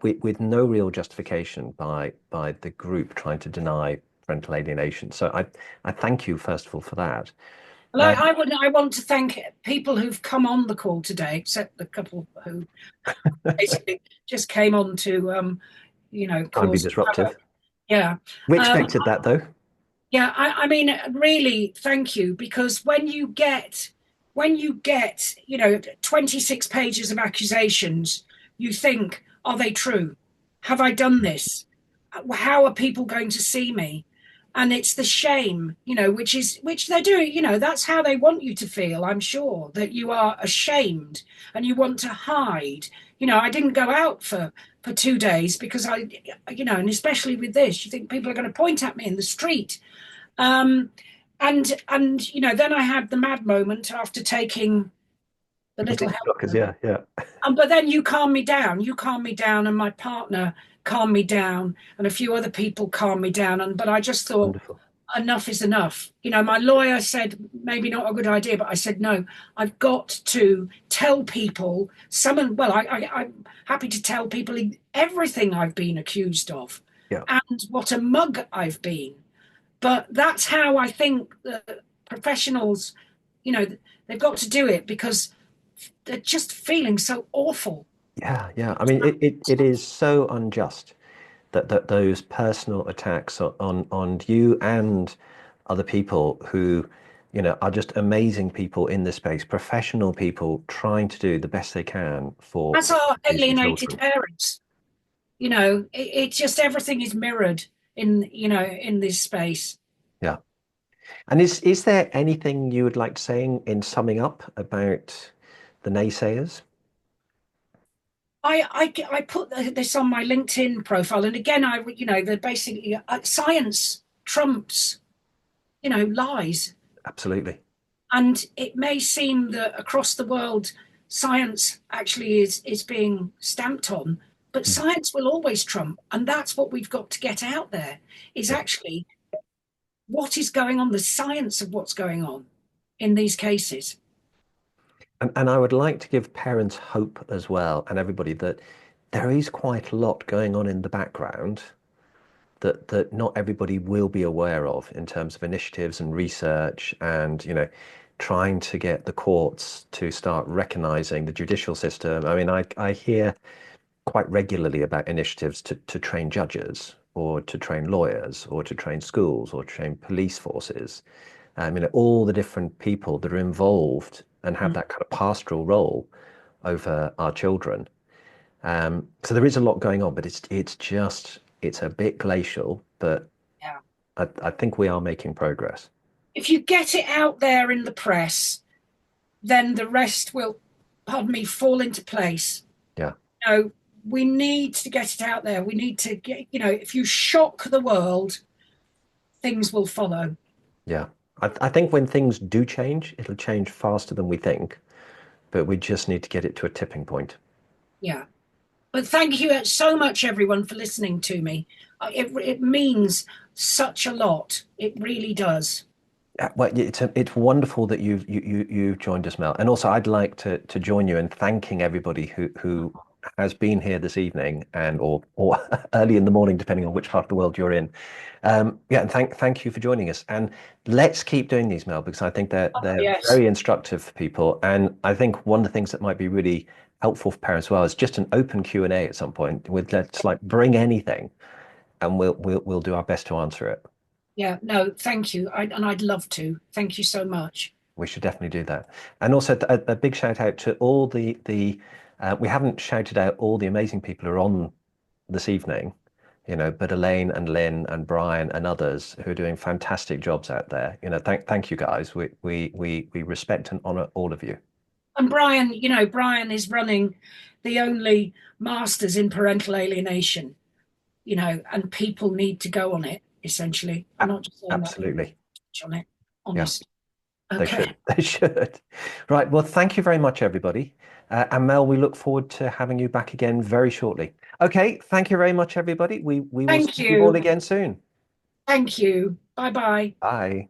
Speaker 1: with no real justification by the group trying to deny parental alienation. So I thank you first of all for that.
Speaker 2: Well, I want to thank people who've come on the call today, except the couple who basically just came on to,
Speaker 1: Can't be
Speaker 2: cause havoc.
Speaker 1: disruptive.
Speaker 2: Yeah.
Speaker 1: We
Speaker 2: Um,
Speaker 1: expected that though.
Speaker 2: yeah, I mean, really, thank you, because when you get, 26 pages of accusations, you think, are they true? Have I done this? How are people going to see me? And it's the shame, which they're doing, that's how they want you to feel, I'm sure, that you are ashamed and you want to hide. I didn't go out for 2 days because and especially with this, you think people are going to point at me in the street. um, and then I had the mad moment after taking the
Speaker 1: The
Speaker 2: little
Speaker 1: beta blockers,
Speaker 2: help.
Speaker 1: yeah, yeah.
Speaker 2: But then you calm me down. You calm me down, and my partner calmed me down, and a few other people calmed me down. But I just thought
Speaker 1: Wonderful.
Speaker 2: enough is enough. My lawyer said maybe not a good idea, but I said no. I've got to tell people. I'm happy to tell people everything I've been accused of,
Speaker 1: Yeah.
Speaker 2: and what a mug I've been. But that's how I think the professionals, you know, they've got to do it because they're just feeling so awful.
Speaker 1: Yeah, yeah. I mean, it is so unjust that those personal attacks on you and other people who, are just amazing people in this space, professional people trying to do the best they can for
Speaker 2: As are
Speaker 1: abusing
Speaker 2: alienated
Speaker 1: children.
Speaker 2: parents. It's just everything is mirrored in this space.
Speaker 1: Yeah. And is there anything you would like to say in summing up about the naysayers?
Speaker 2: I put this on my LinkedIn profile, and again, they're basically science trumps, lies.
Speaker 1: Absolutely.
Speaker 2: And it may seem that across the world, science actually is being stamped on, but
Speaker 1: Mm.
Speaker 2: science will always trump. And that's what we've got to get out there is
Speaker 1: Yeah.
Speaker 2: actually what is going on, the science of what's going on in these cases.
Speaker 1: And I would like to give parents hope as well, and everybody, that there is quite a lot going on in the background that not everybody will be aware of in terms of initiatives and research and, trying to get the courts to start recognizing the judicial system. I mean, I hear quite regularly about initiatives to train judges or to train lawyers or to train schools or train police forces. All the different people that are involved and have
Speaker 2: Mm.
Speaker 1: that kind of pastoral role over our children. So there is a lot going on, but it's a bit glacial, but
Speaker 2: Yeah.
Speaker 1: I think we are making progress.
Speaker 2: If you get it out there in the press, then the rest will, pardon me, fall into place.
Speaker 1: Yeah,
Speaker 2: We need to get it out there. We need to get, if you shock the world, things will follow.
Speaker 1: yeah. I think when things do change, it'll change faster than we think, but we just need to get it to a tipping point.
Speaker 2: Yeah. But thank you so much, everyone, for listening to me. It means such a lot. It really does.
Speaker 1: Well, it's wonderful that you've joined us, Mel. And also, I'd like to join you in thanking everybody who has been here this evening and or early in the morning, depending on which part of the world you're in. Yeah, and thank you for joining us. And let's keep doing these, Mel, because I think they're
Speaker 2: Yes.
Speaker 1: very instructive for people. And I think one of the things that might be really helpful for parents as well is just an open Q&A at some point with let's like bring anything, and we'll do our best to answer it.
Speaker 2: Yeah. No, thank you. And I'd love to. Thank you so much.
Speaker 1: We should definitely do that. And also a big shout out to all the we haven't shouted out all the amazing people who are on this evening, but Elaine and Lynn and Brian and others who are doing fantastic jobs out there. Thank you guys. We respect and honor all of you.
Speaker 2: And Brian, Brian is running the only masters in parental alienation, and people need to go on it, essentially. I'm not just saying that
Speaker 1: Absolutely.
Speaker 2: on it,
Speaker 1: Yeah,
Speaker 2: honest.
Speaker 1: they
Speaker 2: Okay.
Speaker 1: should. They should. Right. Well, thank you very much, everybody. And Mel, we look forward to having you back again very shortly. Okay. Thank you very much, everybody. We will
Speaker 2: Thank
Speaker 1: see you all
Speaker 2: you.
Speaker 1: again soon.
Speaker 2: Thank you. Bye bye.
Speaker 1: Bye.